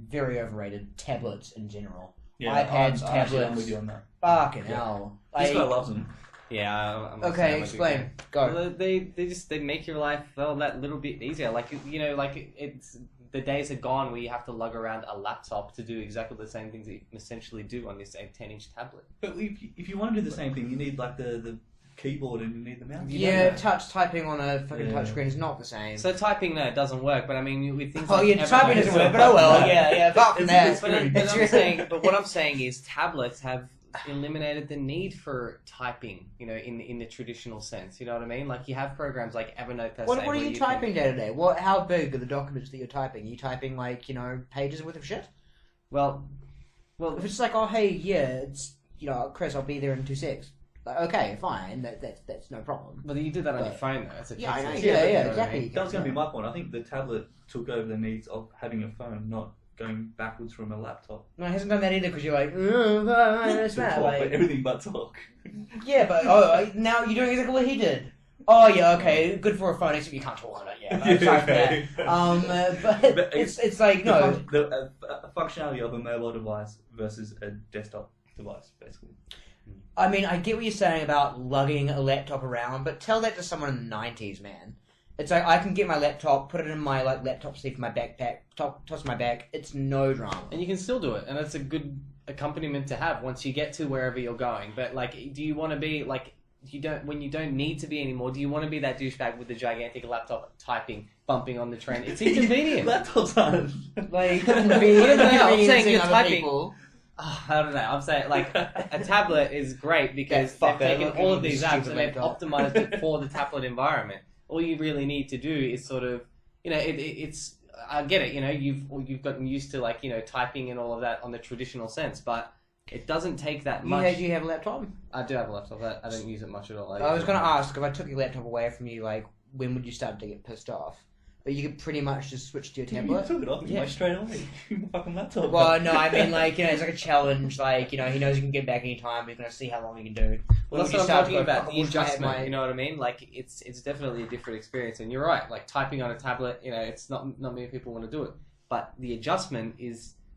very overrated? Tablets in general. Yeah, iPads, tablets. I'm with you on that. Fucking hell. This guy loves them. Yeah. Okay, explain. Go. Well, they make your life that little bit easier. Like, you know, like it's the days are gone where you have to lug around a laptop to do exactly the same things that you can essentially do on this 10-inch tablet. But if you want to do the same thing, you need like the keyboard and you need the mouse. Yeah, touch typing on a fucking touchscreen is not the same. So typing, no, it doesn't work. But I mean, with things typing doesn't work. But oh well, yeah. Apart from that, but what I'm saying is, tablets have eliminated the need for typing. You know, in the traditional sense. You know what I mean? Like you have programs like Evernote per se. What are you typing day to day? How big are the documents that you're typing? Are you typing like pages worth of shit? Well, if it's like, oh hey, yeah, it's Chris, I'll be there in 2 seconds. Okay, fine. That's no problem. But you do that on your phone, though. It's a I know. text Yeah, exactly. That was going to be my point. I think the tablet took over the needs of having a phone, not going backwards from a laptop. No, it hasn't done that either because you're like, that's Talk, like everything but talk. Yeah, but now you're doing exactly what he did. Oh yeah, okay, good for a phone, except you can't talk on it. Yeah, I'm sorry for that. But it's like no. The functionality of a mobile device versus a desktop device, basically. I mean, I get what you're saying about lugging a laptop around, but tell that to someone in the 90s, man. It's like, I can get my laptop, put it in my laptop sleeve for my backpack, toss my back, it's no drama. And you can still do it, and it's a good accompaniment to have once you get to wherever you're going. But, do you want to be, when you don't need to be anymore, do you want to be that douchebag with the gigantic laptop typing, bumping on the train? It's inconvenient. Laptops aren't. Convenient. I'm saying you're typing. Oh, I don't know. I'm saying a tablet is great because they've taken all of these apps and they've optimized it for the tablet environment. All you really need to do is sort of, it's. I get it. You've gotten used to typing and all of that on the traditional sense, but it doesn't take that much. Do you have a laptop? I do have a laptop. I don't use it much at all. I was going to ask, if I took your laptop away from you, when would you start to get pissed off? But you could pretty much just switch to your tablet. You took it off straight away. Fucking laptop. Well, no, I mean, it's like a challenge. He knows he can get back any time. He's going to see how long he can do. Well, that's what I'm talking about. The adjustment. You know what I mean? It's definitely a different experience. And you're right. Typing on a tablet, it's not many people want to do it. But the adjustment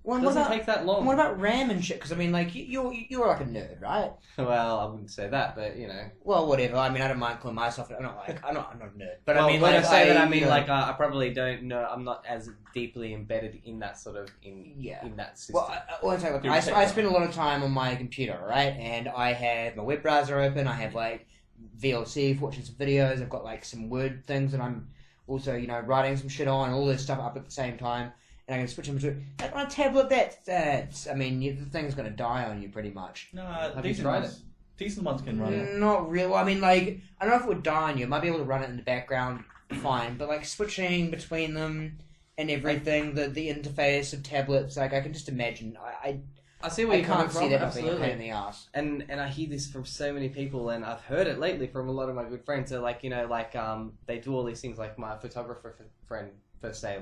doesn't take that long. What about RAM and shit? Because I mean, you're like a nerd, right? Well, I wouldn't say that, but Well, whatever. I mean, I don't mind calling myself. I'm not a nerd. But well, I mean, when I say that, I mean I probably don't know. I'm not as deeply embedded in that sort of in that system. Well, I spend a lot of time on my computer, right? And I have my web browser open. I have VLC for watching some videos. I've got some Word things that I'm also writing some shit on. All this stuff up at the same time. And I can switch them to on a tablet. That's I mean, the thing's going to die on you pretty much. No, have you tried it? Decent ones can run it. Not really. I mean, I don't know if it would die on you. I might be able to run it in the background, fine. But switching between them and everything, the interface of tablets, I can just imagine. I see where you're coming from. I can't see that being a pain in the ass. And I hear this from so many people, and I've heard it lately from a lot of my good friends. So they do all these things. My photographer friend. Per se,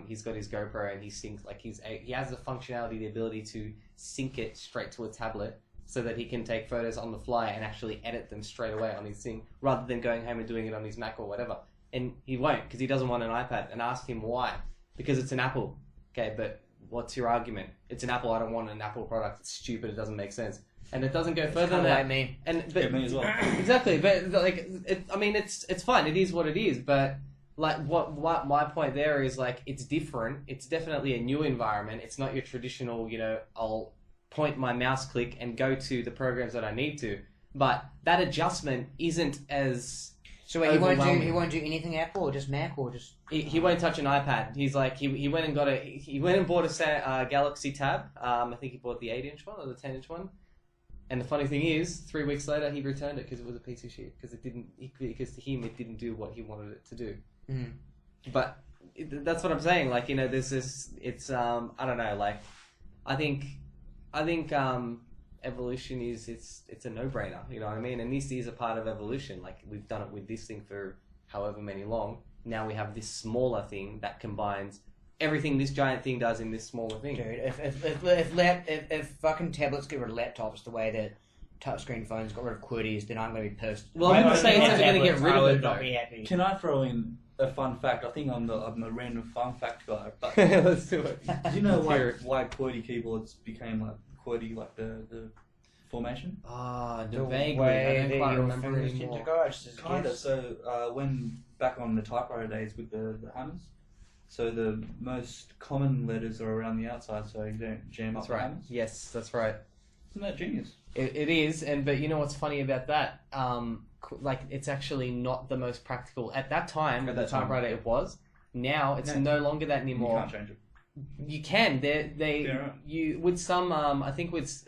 he's got his GoPro and he syncs, he has the functionality, the ability to sync it straight to a tablet so that he can take photos on the fly and actually edit them straight away on his thing rather than going home and doing it on his Mac or whatever. And he won't because he doesn't want an iPad. And I asked him why. Because it's an Apple. Okay, but what's your argument? It's an Apple. I don't want an Apple product. It's stupid. It doesn't make sense. And it doesn't go further than that. Like me. Me as well. Exactly. But it's fine. It is what it is. But what my point there is it's different. It's definitely a new environment. It's not your traditional, I'll point my mouse click and go to the programs that I need to. But that adjustment isn't as So wait, he won't do anything Apple or just Mac or just he won't touch an iPad. He's he went and bought a Galaxy Tab. I think he bought the 8-inch one or the 10-inch one. And the funny thing is, 3 weeks later he returned it because it was a piece of shit because to him it didn't do what he wanted it to do. Mm. But that's what I'm saying. There's this. It's I don't know. I think evolution is it's a no-brainer. You know what I mean? And this is a part of evolution. We've done it with this thing for however many long. Now we have this smaller thing that combines everything this giant thing does in this smaller thing. Dude, if fucking tablets get rid of laptops the way that touchscreen phones got rid of QWERTYs, then I'm going to be pissed. Well, I'm not saying it's going to get rid of it, not be happy. Can I throw in a fun fact? I think I'm a random fun fact guy. But let's do it. Do you know why QWERTY keyboards became QWERTY, the formation? Vaguely. I don't quite remember anymore. Kind of. So when back on the typewriter days with the hammers, So the most common letters are around the outside, so you don't jam That's up the right. hammers. Yes, that's right. Isn't that genius? It is, but you know what's funny about that? Like, it's actually not the most practical. At that time, with the typewriter, it was. Now, it's no longer that anymore. You can't change it. You can. Yeah. You with some. I think with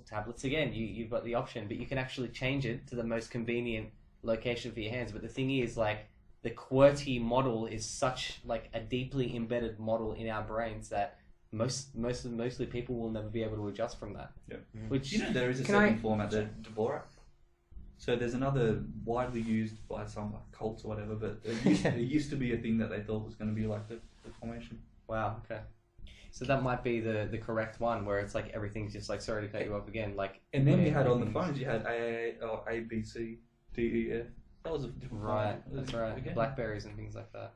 tablets again, you've got the option, but you can actually change it to the most convenient location for your hands. But the thing is, like, the QWERTY model is such like a deeply embedded model in our brains that mostly people will never be able to adjust from that. Yeah. Which there is a second format, the Dvorak. So there's another widely used by some like cults or whatever, but it used to be a thing that they thought was going to be like the formation. Wow. Okay. So that might be the correct one, where it's like everything's just like, sorry to cut you off again, like. And then you had on the phones, you had A B C D E F. That was a different right. That's right. Again. Blackberries and things like that.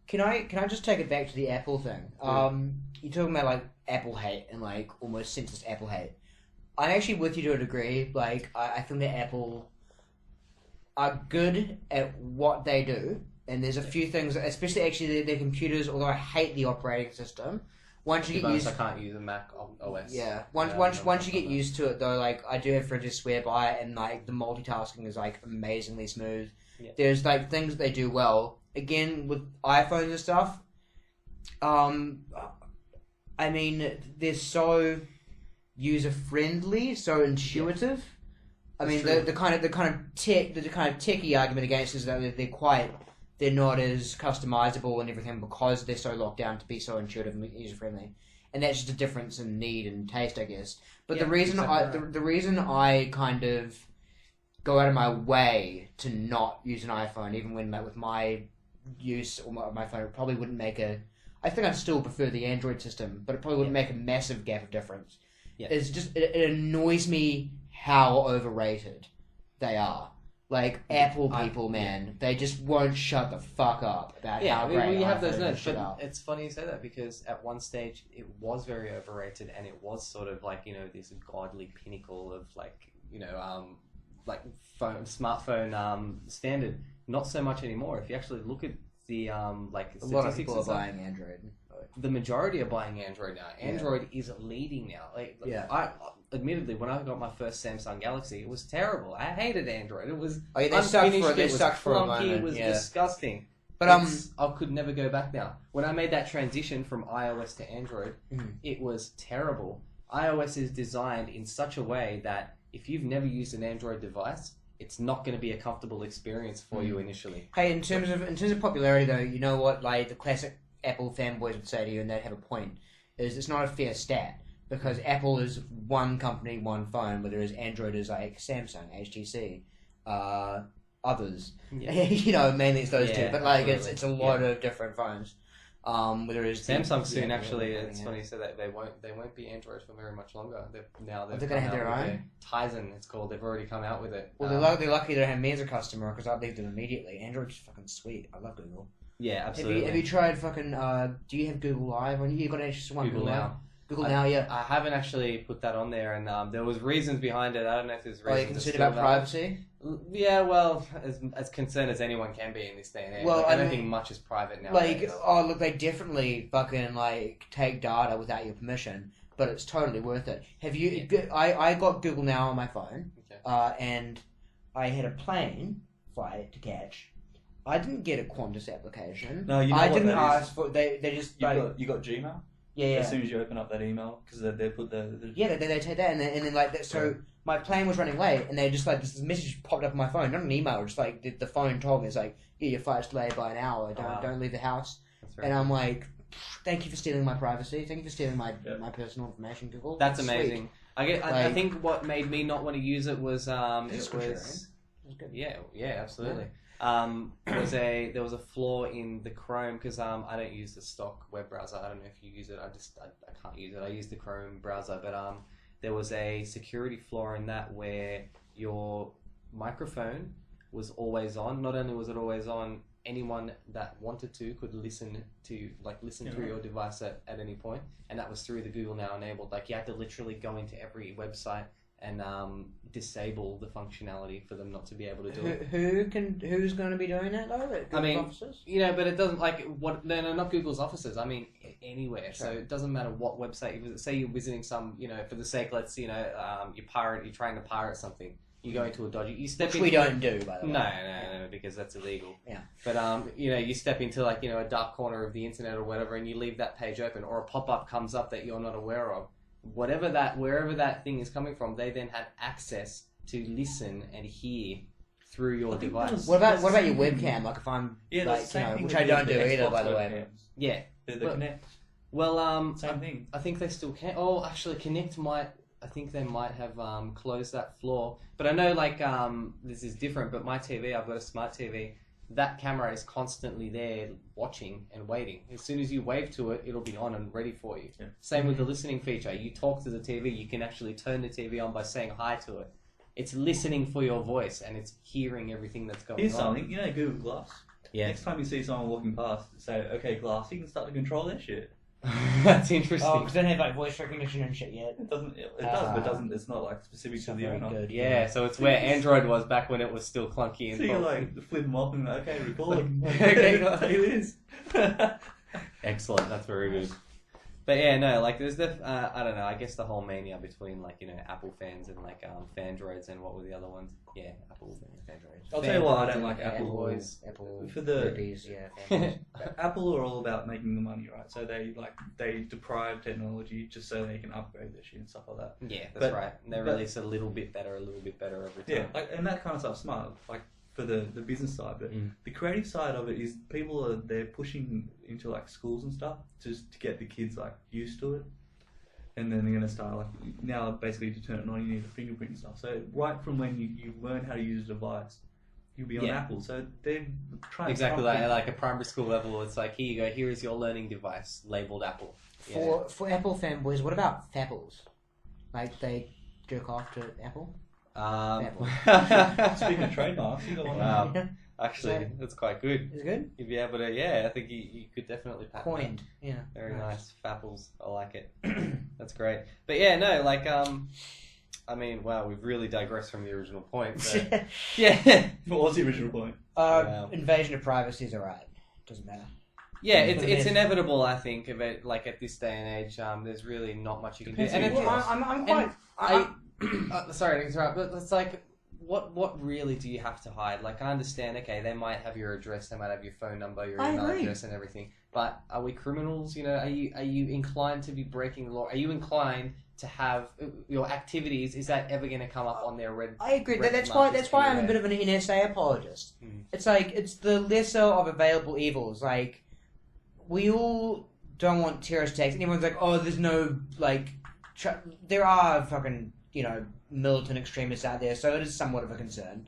Can I just take it back to the Apple thing? Yeah. You're talking about like Apple hate and like almost senseless Apple hate. I'm actually with you to a degree. Like I think that Apple are good at what they do, and there's a few things, especially actually their computers. Although I hate the operating system, once you get used, I can't use a Mac OS. Yeah, once you get used to it though, like I do have friends who swear by it, and like the multitasking is like amazingly smooth. Yeah. There's like things they do well. Again, with iPhones and stuff, I mean, they're so user friendly, so intuitive. Yeah. I mean, the kind of techie argument against is that they're not as customizable and everything because they're so locked down to be so intuitive and user friendly, and that's just a difference in need and taste, I guess. But the reason the reason I kind of go out of my way to not use an iPhone, even when with my use or my phone, it probably wouldn't make I think I'd still prefer the Android system, but it probably wouldn't make a massive gap of difference. Yeah. It's just it annoys me how overrated they are. Like Apple people, man, they just won't shut the fuck up about how great. We have those iPhone notes, is. but it's funny you say that because at one stage it was very overrated, and it was sort of like this godly pinnacle of like smartphone standard. Not so much anymore. If you actually look at the a lot of people are buying Android. The majority are buying Android now. Android is leading now. Admittedly, when I got my first Samsung Galaxy, it was terrible. I hated Android. It was unfinished. It was clunky. It was disgusting. But I could never go back now. When I made that transition from iOS to Android, it was terrible. iOS is designed in such a way that if you've never used an Android device, it's not going to be a comfortable experience for you initially. Hey, in terms of popularity, though, you know what? Like the classic Apple fanboys would say to you, and they'd have a point, is it's not a fair stat because Apple is one company, one phone, whereas Android is like Samsung, HTC, others. Yeah. Mainly it's those two, but like it's a lot of different phones. Whether it's Samsung soon, actually, it's funny you say that they won't be Android for very much longer. They're going to have their own. Tizen, it's called. They've already come out with it. Well, they're lucky to have me as a customer because I leave them immediately. Android's fucking sweet. I love Google. Yeah, absolutely. Have you tried fucking? Do you have Google Live? Or you got actually one Google Now? Google Now, yeah. I haven't actually put that on there, and there was reasons behind it. I don't know if there's reasons. Are you concerned about privacy? Yeah, well, as concerned as anyone can be in this day and age. Well, I don't think much is private now. Look, they definitely fucking take data without your permission, but it's totally worth it. Have you? Yeah. I got Google Now on my phone, and I had a plane flight to catch. I didn't get a Qantas application. No, I didn't ask for. They just you got Gmail. Yeah. As soon as you open up that email, because they put the they take that and then like that. So my plane was running late, and they just this message popped up on my phone, not an email, just like the phone told me it's like, yeah, your flight's delayed by an hour. Don't leave the house. And I'm like, thank you for stealing my privacy. Thank you for stealing my personal information, Google. That's amazing. Sweet. I think what made me not want to use it was absolutely. There was a flaw in the Chrome because I don't use the stock web browser. I don't know if you use it. I can't use it. I use the Chrome browser, but there was a security flaw in that where your microphone was always on. Not only was it always on, anyone that wanted to could listen through your device at any point, and that was through the Google Now enabled. Like you had to literally go into every website and disable the functionality for them not to be able to do it. Who's going to be doing that though? At Google's offices? But it doesn't No, not Google's offices. I mean anywhere. Sure. So it doesn't matter what website you visit. Say you're visiting some, for the sake, let's you're trying to pirate something. You go into a dodgy. You step Which into, we don't do, by the way. No, because that's illegal. Yeah. But you step into a dark corner of the internet or whatever, and you leave that page open, or a pop-up comes up that you're not aware of. Wherever that thing is coming from, they then have access to listen and hear through your device. What about your webcam? Like if I'm which I don't do either, by the way. Yeah. The Connect. Well, same thing. I think they still can. Oh, actually, Connect might. I think they might have closed that floor. But I know this is different. But my TV, I've got a smart TV. That camera is constantly there watching and waiting. As soon as you wave to it, it'll be on and ready for you. Yeah. Same with the listening feature. You talk to the TV, you can actually turn the TV on by saying hi to it. It's listening for your voice and it's hearing everything that's going on. Here's something, Google Glass? Yeah. Next time you see someone walking past, say, okay, Glass, you can start to control their shit. That's interesting. Oh, because they don't have voice recognition and shit yet. It does, but it doesn't. It's not specific to the owner. Good. Yeah, so it's where Android was back when it was still clunky and. So you flip them off and okay, record. Okay, take this. Excellent. That's very good. But yeah, no, there's I don't know. I guess the whole mania between Apple fans and Fandroids and what were the other ones? Yeah, Apple Fandroids. I'll tell you why I don't like Apple. Apple for the groupies, yeah. Apple are all about making the money, right? So they deprive technology just so they can upgrade their shit and stuff like that. Yeah, that's right. And they release a little bit better every time. Yeah, and that kind of stuff's smart. For the business side, but the creative side of it is they're pushing into schools and stuff just to get the kids used to it, and then they're gonna start now basically to turn it on you need a fingerprint and stuff. So right from when you learn how to use a device, you'll be on Apple. So they're trying exactly like a primary school level. It's here you go. Here is your learning device labeled Apple. For Apple fanboys, what about fapples? They jerk off to Apple. Speaking of trademarks, you got one. Wow. Actually, that's quite good. Is it good? You'd be able to, I think you could definitely patent coined. That. Yeah. Very nice. Fapples. I like it. That's great. But yeah, no, I mean, wow, we've really digressed from the original point. So. Yeah. What was the original point? Invasion of privacy is alright. Doesn't matter. Yeah, it's inevitable, I think, of it, at this day and age. There's really not much you can do. And I'm quite... sorry to interrupt, but it's what really do you have to hide? I understand, okay, they might have your address, they might have your phone number, your email address and everything, but are we criminals? Are you inclined to be breaking the law? Are you inclined to have your activities, is that ever going to come up on their red... I agree, that's why I'm a bit of an NSA apologist. It's it's the lesser of available evils. We all don't want terrorist attacks, and everyone's oh, there's no, there are fucking... militant extremists out there, so it is somewhat of a concern.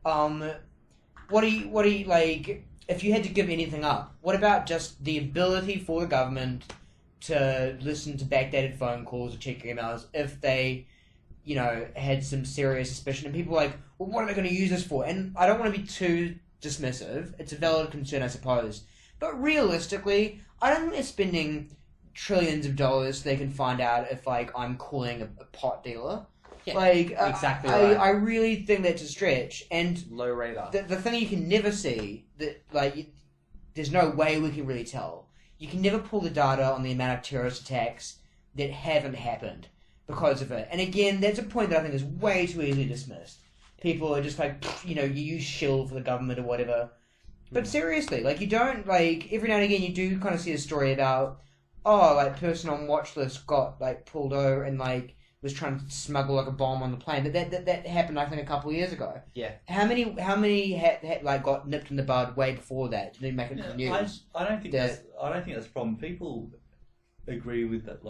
What do you if you had to give anything up, what about just the ability for the government to listen to backdated phone calls or check your emails if they, had some serious suspicion, and people well, what are they going to use this for? And I don't want to be too dismissive, it's a valid concern, I suppose, but realistically, I don't think they're spending trillions of dollars so they can find out if I'm calling a pot dealer. Yeah, exactly right. I really think that's a stretch, and low radar. The thing you can never see that there's no way we can really tell. You can never pull the data on the amount of terrorist attacks that haven't happened because of it. And again, that's a point that I think is way too easily dismissed. People are just you use shill for the government or whatever. But seriously, you don't every now and again you do kind of see a story about person on watch list got pulled over and was trying to smuggle a bomb on the plane. But that happened I think a couple of years ago. Yeah. How many had got nipped in the bud way before that? Did they make it to the news? I don't think that's a problem. People agree with that.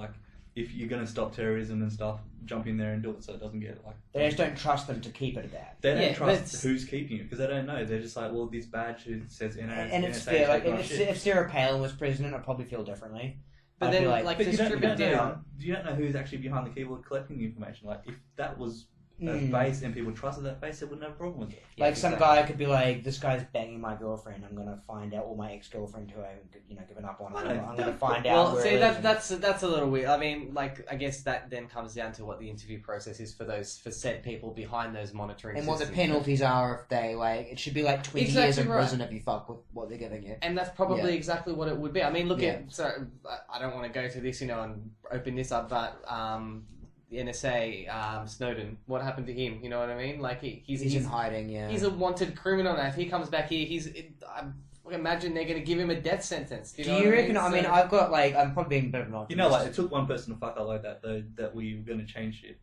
If you're going to stop terrorism and stuff, jump in there and do it so it doesn't get They just don't trust them to keep it at that. They don't trust who's keeping it because they don't know. They're just well, this badge says NSA. And it's fair. If Sarah Palin was president, I'd probably feel differently. But then, but you don't know who's actually behind the keyboard collecting the information. If that was face and people trusted that face, they wouldn't have a problem with it. Yeah, like some guy could be like, "This guy's banging my girlfriend. I'm gonna find out all my ex-girlfriend who I haven't, given up on. I'm gonna find out." Well, see, that's a little weird. I mean, like, I guess that then comes down to what the interview process is for said people behind those monitoring and systems. What the penalties are if they it should be like 20 years in prison if you fuck with what they're giving you. And that's probably exactly what it would be. I mean, look at. So I don't want to go to this, and open this up, but the NSA, Snowden, what happened to him? You know what I mean? Like he's in hiding. Yeah, he's a wanted criminal now. If he comes back here, I imagine they're going to give him a death sentence. Do you reckon? I mean, I've got I'm probably being a bit of an optimist. It took one person to fuck up like that, though, that we were going to change shit.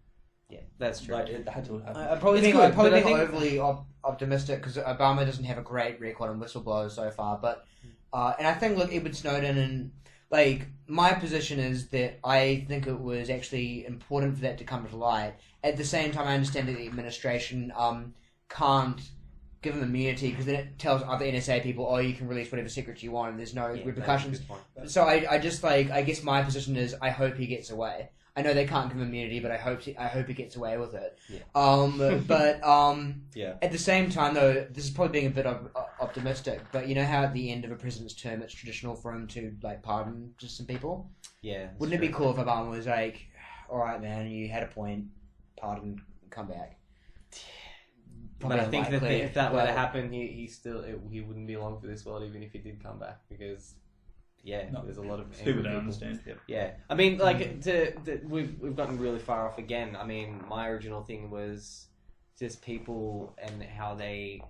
Yeah, that's true. Like, it had to happen. I'm probably being overly optimistic because Obama doesn't have a great record on whistleblowers so far. But and I think, look, Edward Snowden and my position is that I think it was actually important for that to come to light. At the same time, I understand that the administration can't give them immunity because then it tells other NSA people, "Oh, you can release whatever secrets you want, and there's no repercussions." So I just I guess my position is I hope he gets away. I know they can't give him immunity, but I hope he gets away with it. Yeah. At the same time, though, this is probably being a bit optimistic. But you know how at the end of a president's term, it's traditional for him to pardon just some people. Yeah. Wouldn't it be cool if Obama was like, "All right, man, you had a point, pardon, come back." But I think that if that were to happen, he wouldn't be long for this world, even if he did come back, because. There's a lot of stupid. I understand. Yeah, I mean, we've gotten really far off again. I mean, my original thing was just people and how they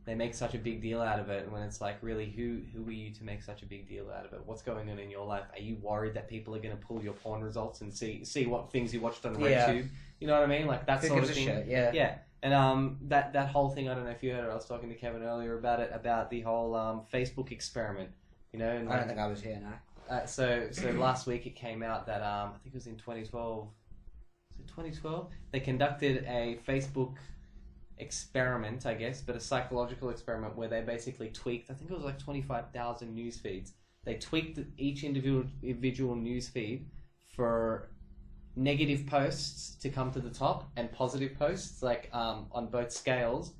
make such a big deal out of it. When it's like, really, who are you to make such a big deal out of it? What's going on in your life? Are you worried that people are going to pull your porn results and see what things you watched on RedTube? You know what I mean? Like that sort of thing. Shit, yeah. And that whole thing. I don't know if you heard it. I was talking to Kevin earlier about it, about the whole Facebook experiment. And I don't think I was here, no. So last week it came out that I think it was in 2012. Was it 2012? They conducted a Facebook experiment, I guess, but a psychological experiment where they basically tweaked. I think it was like 25,000 news feeds. They tweaked each individual news feed for negative posts to come to the top and positive posts, on both scales.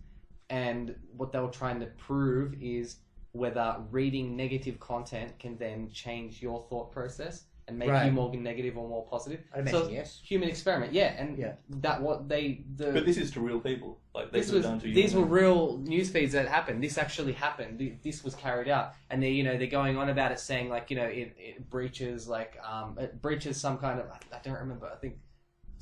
And what they were trying to prove is whether reading negative content can then change your thought process and make you more negative or more positive. I imagine yes. Human experiment, that what they But this is to real people. These were real news feeds that happened. This actually happened. This was carried out, and they're going on about it, saying it breaches it breaches some kind of, I don't remember. I think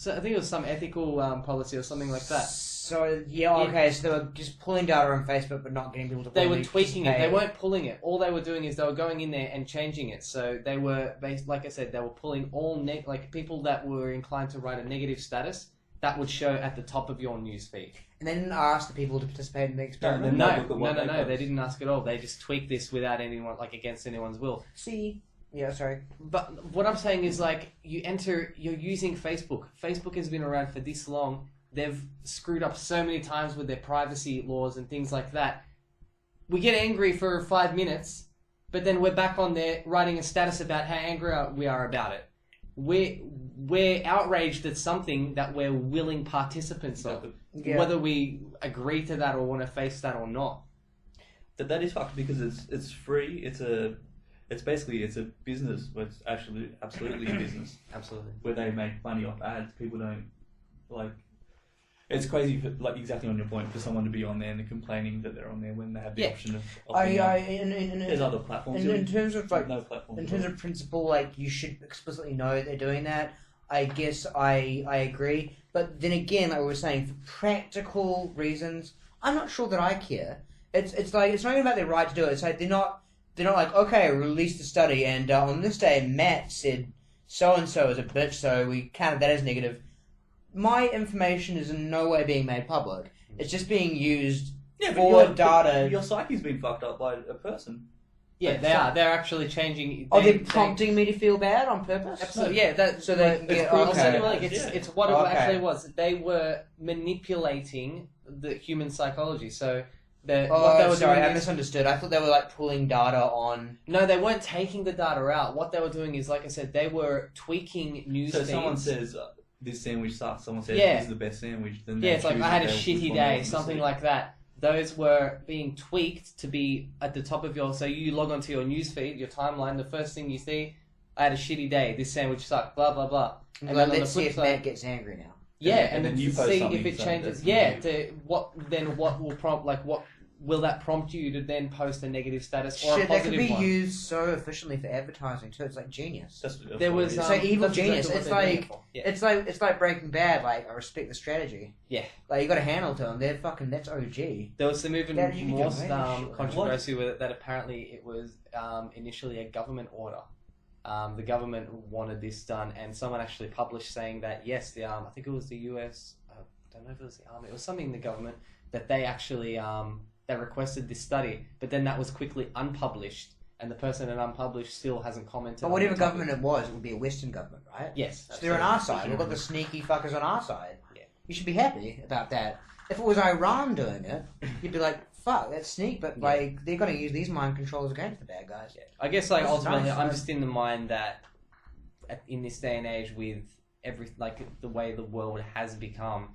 it was some ethical policy or something like that. So, okay, so they were just pulling data on Facebook but not getting people to They were tweaking it. They weren't pulling it. All they were doing is they were going in there and changing it. So they were, like I said, they were pulling all, people that were inclined to write a negative status, that would show at the top of your newsfeed. And they didn't ask the people to participate in the experiment? No, they didn't ask at all. They just tweaked this without anyone, against anyone's will. See... Yeah, sorry. But what I'm saying is, you're using Facebook. Facebook has been around for this long. They've screwed up so many times with their privacy laws and things like that. We get angry for 5 minutes, but then we're back on there writing a status about how angry we are about it. We're outraged at something that we're willing participants of, whether we agree to that or want to face that or not. That is fucked because it's free. It's basically a business, but it's actually absolutely a business. Absolutely. Where they make money off ads. People don't it's crazy for, exactly on your point, for someone to be on there and they're complaining that they're on there when they have the option of there's other platforms. In terms of no platforms. In terms of principle, you should explicitly know they're doing that. I guess I agree. But then again, like we were saying, for practical reasons, I'm not sure that I care. It's not even about their right to do it. It's they're not like, okay, release the study, and on this day, Matt said so-and-so is a bitch, so we counted that as negative. My information is in no way being made public. It's just being used for data. Your psyche's been fucked up by a person. Yeah, they are. They're actually changing. They're prompting me to feel bad on purpose? Absolutely, yeah. So they can get... It's what it actually was. They were manipulating the human psychology, so... I misunderstood. I thought they were pulling data on... No, they weren't taking the data out. What they were doing is, like I said, they were tweaking news feeds. So someone says, this sandwich sucks. Someone said Yeah. this is the best sandwich. Then Yeah, it's like, I had a which shitty one day, they want to something see. like that. Those were being tweaked to be at the top of your... So you log onto your newsfeed, your timeline, the first thing you see, I had a shitty day, this sandwich sucked, blah, blah, blah. And And like, then on let's the see flip if side... Matt gets angry now. Yeah, And then then you to post see something if it saying changes. that's Yeah, negative. what will prompt, like, what will that prompt you to then post a negative status or a Shit, that positive could be one? used so efficiently for advertising too. It's like genius. There was It's like evil that's genius. what It's they're doing like- it for. Yeah. It's like Breaking Bad. Like, I respect the strategy. Yeah. Like, you got a handle to them. They're fucking. That's OG. There was some even Yeah, you can do more amazing shit. controversy with it that apparently it was initially a government order. The government wanted this done, and someone actually published saying that yes, the I think it was the US. I don't know if it was the army. It was something in the government that they actually they requested this study, but then that was quickly unpublished, and the person that unpublished still hasn't commented. But on whatever the topic. government it was, it would be a Western government, right? Yes, So they're on our absolutely. side. We've got the sneaky fuckers on our side. Yeah. You should be happy about that. If it was Iran doing it, you'd be like, fuck, that's sneak, but Yeah. like, they're going to use these mind controls against the bad guys. Yeah. I guess like That's ultimately, nice, I'm right? just in the mind that in this day and age, with the way the world has become,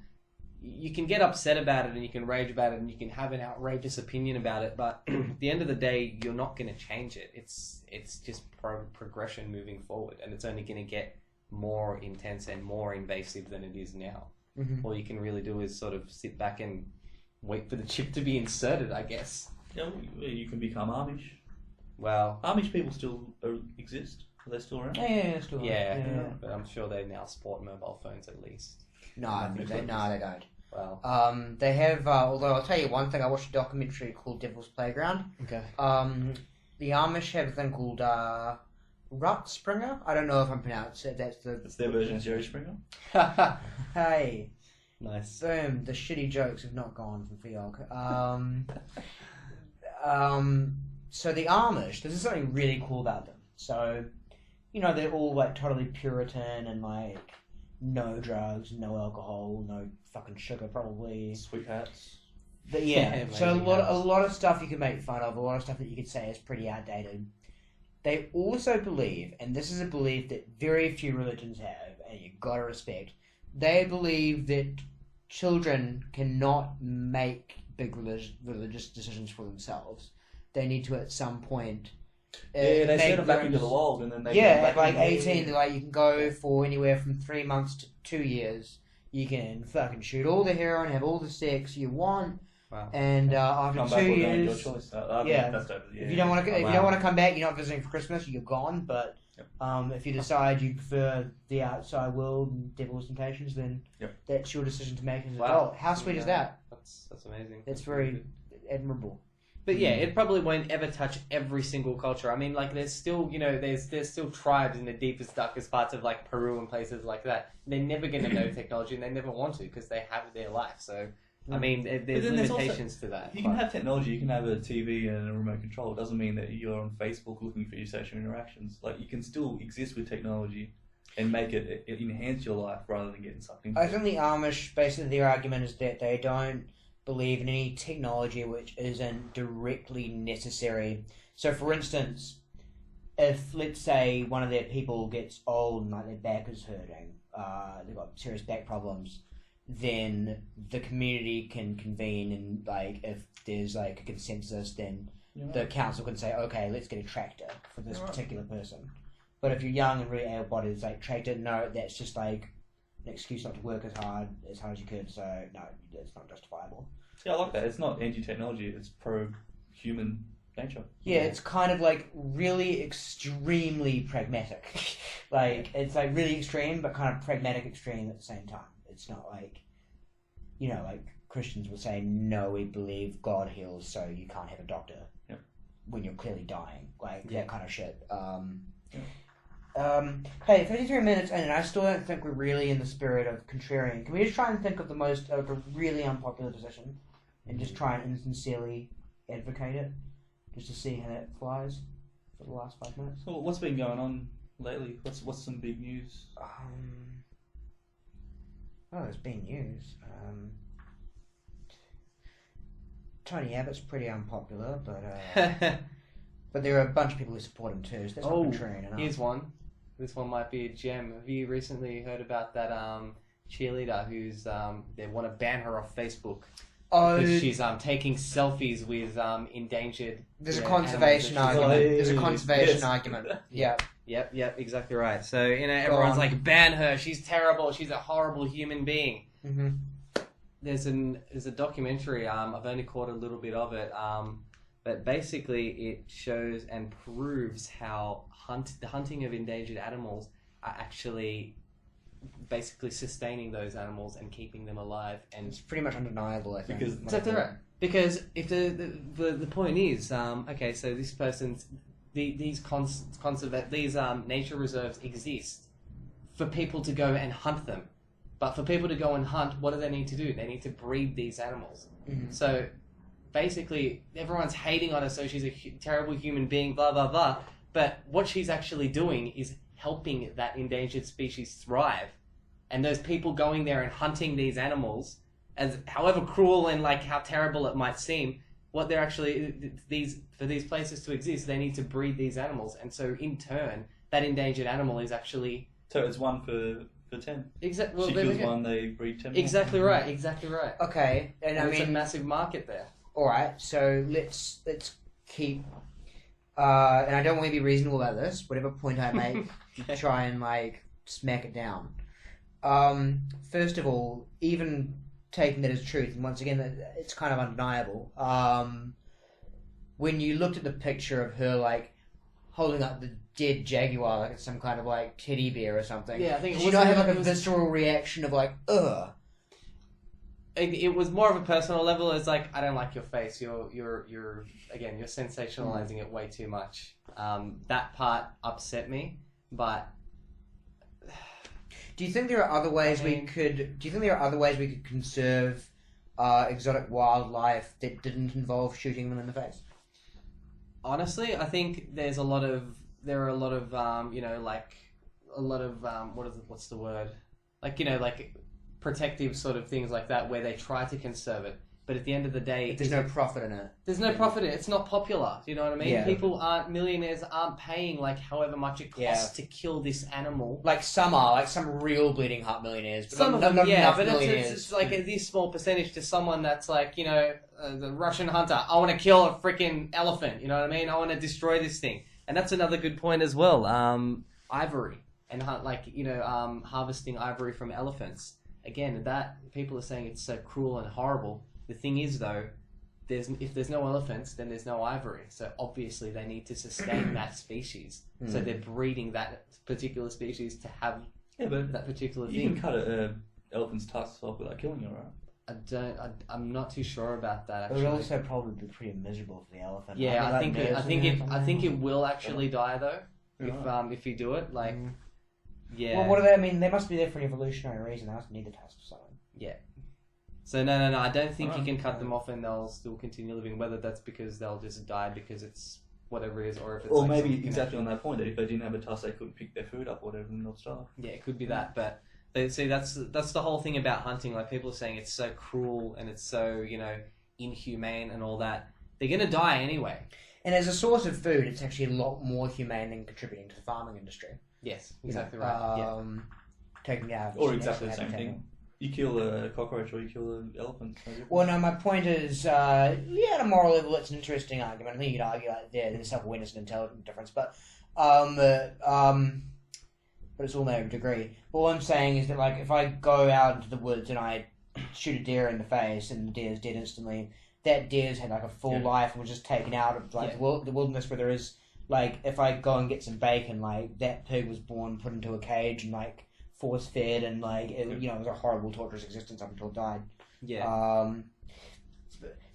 you can get upset about it and you can rage about it and you can have an outrageous opinion about it, but at the end of the day, you're not going to change it. It's just progression moving forward, and it's only going to get more intense and more invasive than it is now. Mm-hmm. All you can really do is sort of sit back and wait for the chip to be inserted, I guess. Yeah, well, you can become Amish. Well, Amish people still exist. Are they still around? Yeah, still. yeah, but I'm sure they now sport mobile phones at least. No, they don't. Well, They have, although I'll tell you one thing, I watched a documentary called Devil's Playground. okay. The Amish have a thing called Rut Springer. I don't know if I'm pronouncing it. That's the... It's their version of Jerry Springer. Hey, Nice. boom, the shitty jokes have not gone from Fiog. So the Amish, this is something really cool about them. So, you know, they're all like totally Puritan and like no drugs, no alcohol, no fucking sugar probably. Sweet hats. But yeah, Yeah, so a amazing lot of stuff you can make fun of, a lot of stuff that you could say is pretty outdated. They also believe, and this is a belief that very few religions have, and you gotta respect, they believe that children cannot make big religious decisions for themselves. They need to at some point. Yeah, they make send them their back own into the wild, and then they yeah, come back at like in. 18, they're like, you can go for anywhere from 3 months to 2 years. You can fucking shoot all the heroin, have all the sex you want, Wow. and after Come 2 back or go your years, choice. yeah. That's dope. Yeah. if you don't want to, if you Wow. don't want to come back, you're not visiting for Christmas. You're gone. But Yep. if you decide you prefer the outside world and devil's temptations, then Yep. that's your decision to make as an Wow. adult. How sweet is that? That's amazing. It's very admirable. But yeah, it probably won't ever touch every single culture. I mean, like, there's still, you know, there's still tribes in the deepest, darkest parts of, like, Peru and places like that. They're never going to know technology, and they never want to, because they have their life. So, I mean, there's then there's limitations to that. You can have technology, you can have a TV and a remote control. It doesn't mean that you're on Facebook looking for your social interactions. Like, you can still exist with technology and make it enhance your life rather than getting sucked into I it. think the Amish, basically their argument is that they don't believe in any technology which isn't directly necessary. So for instance, if let's say one of their people gets old and like their back is hurting, they've got serious back problems, then the community can convene and like if there's like a consensus, then the council can say, okay, let's get a tractor for this particular person. But if you're young and really able-bodied, it's like tractor, no, that's just like an excuse not to work as hard as you could, so no, it's not justifiable. Yeah, I like that. It's not anti-technology, it's pro-human nature. Yeah, it's kind of like really extremely pragmatic. Like, it's like really extreme, but kind of pragmatic extreme at the same time. It's not like, you know, like Christians will say, no, we believe God heals, so you can't have a doctor when you're clearly dying. Like, that kind of shit. Hey, 53 minutes in, and I still don't think we're really in the spirit of Contrarian. Can we just try and think of the most, like, a really unpopular position and just try and insincerely advocate it, just to see how that flies for the last 5 minutes? So what's been going on lately? What's some big news? There's been news. Tony Abbott's pretty unpopular, but but there are a bunch of people who support him too, so that's not contrarian enough. Here's one. This one might be a gem. Have you recently heard about that cheerleader who's they want to ban her off Facebook? Oh, Because she's taking selfies with endangered. there's a you know, conservation animals that argument. she's- There's a conservation Yes. argument. Yeah. Yep, exactly right. So everyone's on. like, ban her. She's terrible. She's a horrible human being. Mm-hmm. There's a documentary. I've only caught a little bit of it. But basically, it shows and proves how the hunting of endangered animals are actually basically sustaining those animals and keeping them alive. And It's pretty much undeniable, I think. Because- exactly right. Because if the point is, okay, so this person's these nature reserves exist for people to go and hunt them. But for people to go and hunt, what do they need to do? They need to breed these animals. Mhm. So basically, everyone's hating on her, so she's a terrible human being, blah, blah, blah. But what she's actually doing is helping that endangered species thrive. And those people going there and hunting these animals, as however cruel and like how terrible it might seem, what they're actually, for these places to exist, they need to breed these animals. And so in turn, that endangered animal is actually... So it's 1 for 10. Exactly. Well, She there we kills go. one, they breed 10 more. Exactly right. Exactly right. Okay, and I There's a mean, massive market there. all right. So let's keep. And I don't want to be reasonable about this. Whatever point I make, try and like smack it down. First of all, even taking that as truth, and once again, it's kind of undeniable. When you looked at the picture of her like holding up the dead jaguar like it's some kind of like teddy bear or something, Yeah, I think it did you was not have like it a was- visceral reaction of like, ugh? It was more of a personal level. It's like, I don't like your face. You're sensationalizing it way too much. That part upset me, but Do you think there are other ways we could? Do you think there are other ways we could conserve exotic wildlife that didn't involve shooting them in the face? honestly, I think there are a lot of what's the word? Like protective sort of things like that where they try to conserve it. But at the end of the day, If there's no profit in it. there's no profit in it. It's not popular. Do you know what I mean? Yeah. Millionaires aren't paying like however much it costs to kill this animal. Like some are, like some real bleeding heart millionaires. But Some not, of them, not yeah, enough but millionaires. it's like this small percentage to someone that's like, the Russian hunter. I want to kill a freaking elephant. You know what I mean? I want to destroy this thing. And that's another good point as well. Ivory and harvesting ivory from elephants. Again, that people are saying it's so cruel and horrible. The thing is, though, if there's no elephants, then there's no ivory. So obviously they need to sustain that species. So they're breeding that particular species to have that particular You thing. can cut an elephant's tusks off without killing it, right? I'm not too sure about that. It Actually, would also probably be pretty miserable for the elephant. yeah, I think nerves in there or I think it something. will actually die though Right. if you do it. Like, yeah. Well, what do they? I mean, they must be there for an evolutionary reason. They must need the tusk or something. So no, I don't think you Alright. can cut them off and they'll still continue living. Whether that's because they'll just die because it's whatever it is, or if it's Or like maybe something exactly on that point, that if they didn't have a tusk, they couldn't pick their food up or whatever and they'll starve. Yeah, it could be that, but see, that's the whole thing about hunting. Like people are saying it's so cruel and it's so inhumane and all that. They're gonna die anyway. And as a source of food, it's actually a lot more humane than contributing to the farming industry. Yes, You exactly know, right. Taking out Or exactly the same thing. You kill a cockroach or you kill an elephant. Well, no, my point is, at a moral level, it's an interesting argument. I think you could argue like there's self-awareness and intelligence difference, but it's all matter of degree. But what I'm saying is that, like, if I go out into the woods and I shoot a deer in the face and the deer's dead instantly, that deer's had like a full life and was just taken out of like the wilderness where there is, like, if I go and get some bacon, like, that pig was born, put into a cage and like force fed and like it was a horrible torturous existence up until it died. Yeah.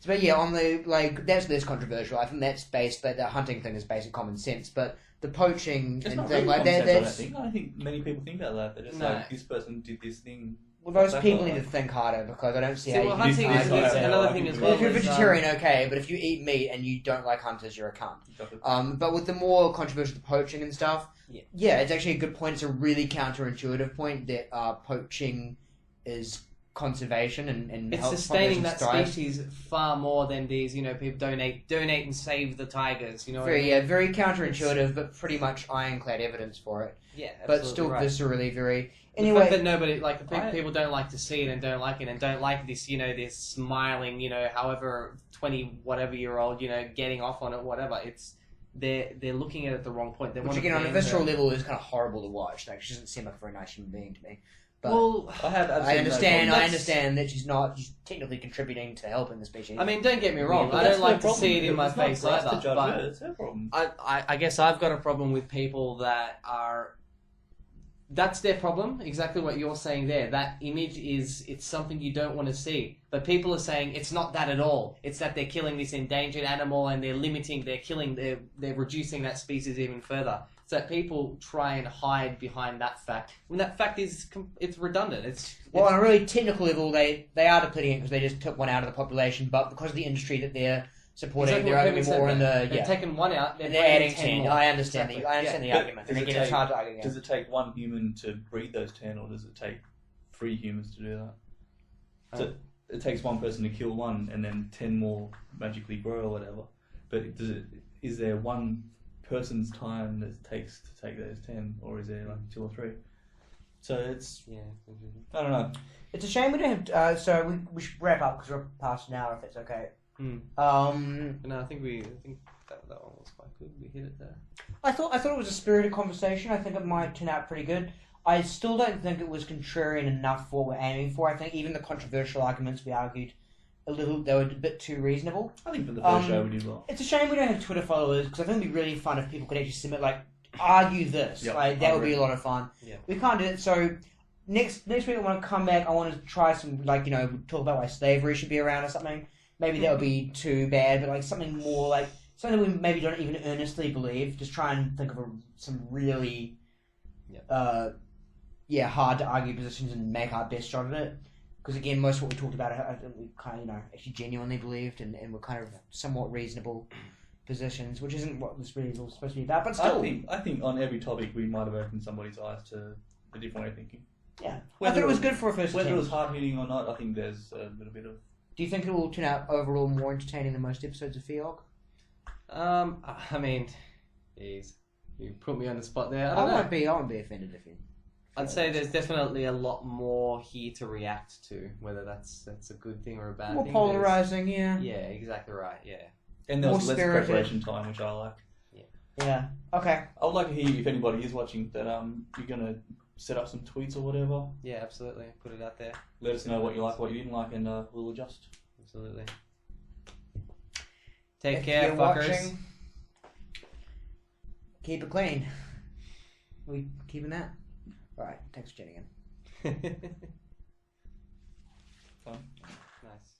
But yeah, on the like that's less controversial. I think that's based, but the hunting thing is basic common sense. But the poaching It's and not thing really like that, common that's sense, I don't think many people think about that. They're just No. like, this person did this thing. well, those That's people not need to like- think harder because I don't see See, how well, you can hunting is- is I- another I- thing as I- well. if you're is, vegetarian, okay, but if you eat meat and you don't like hunters, you're a cunt. Exactly. But with the more controversial poaching and stuff, Yeah. it's actually a good point. It's a really counterintuitive point that poaching is conservation and it's help sustaining that populations thrive. species far more than these, people donate and save the tigers, what I mean? Yeah, very counterintuitive, but pretty much ironclad evidence for it. Yeah, but still right. viscerally very... Anyway, the fact that nobody, people don't like to see it and don't like it and don't like this, this smiling, however 20 whatever year old, getting off on it, whatever. It's they're looking at it the wrong point. They Which again, on a visceral level, is kind of horrible to watch. Like, she doesn't seem like a very nice human being to me. But I understand that she's technically contributing to helping the species. I mean, don't get me wrong. I don't like to see it in my face either. But it's her problem. I guess I've got a problem with people that are. That's their problem, exactly what you're saying there. That image it's something you don't want to see. But people are saying it's not that at all. It's that they're killing this endangered animal and they're reducing that species even further. So that people try and hide behind that fact. When that fact it's redundant. On a really technical level, they are depleting it because they just took one out of the population, but because of the industry that they're supporting, they're only more in the... They've taken one out, they're adding 10. I understand the argument. And again, it's hard to argue. Does it take one human to breed those 10, or does it take 3 humans to do that? So it takes one person to kill one, and then 10 more magically grow or whatever. But is there one person's time that it takes to take those 10, or is there like 2 or 3? So it's... Yeah. I don't know. It's a shame we don't have... so we should wrap up because we're past an hour, if it's okay. No, I think that one was quite good. We hit it there. I thought it was a spirited conversation. I think it might turn out pretty good. I still don't think it was contrarian enough for what we're aiming for. I think even the controversial arguments we argued they were a bit too reasonable. I think for the first show we did well. It's a shame we don't have Twitter followers because I think it'd be really fun if people could actually submit argue this. Yep, that would be a lot of fun. Yeah. We can't do it. So next week I want to come back. I want to try some talk about why slavery should be around or something. Maybe that would be too bad, but something more something we maybe don't even earnestly believe. Just try and think of some really, hard to argue positions and make our best shot at it. Because again, most of what we talked about, I think we kind of actually genuinely believed, and we're kind of somewhat reasonable positions, which isn't what this really is all supposed to be about. But still, I think on every topic we might have opened somebody's eyes to a different way of thinking. Yeah, I thought it was good for a first. Whether it was hard hitting or not, I think there's a little bit of. Do you think it will turn out overall more entertaining than most episodes of Fiog? I mean, jeez, you put me on the spot there. I won't be offended if you. I'd say there's definitely a lot more here to react to, whether that's a good thing or a bad thing. More polarizing, yeah. Yeah, exactly right. Yeah, and there was less preparation time, which I like. Yeah. Okay. I would like to hear if anybody is watching that you're gonna set up some tweets or whatever. Yeah, absolutely. Put it out there. Let us know what you like, what you didn't like, and we'll adjust. Absolutely. Take care, fuckers. Watching, keep it clean. Are we keeping that? Alright, thanks for chatting in. Fun. Nice.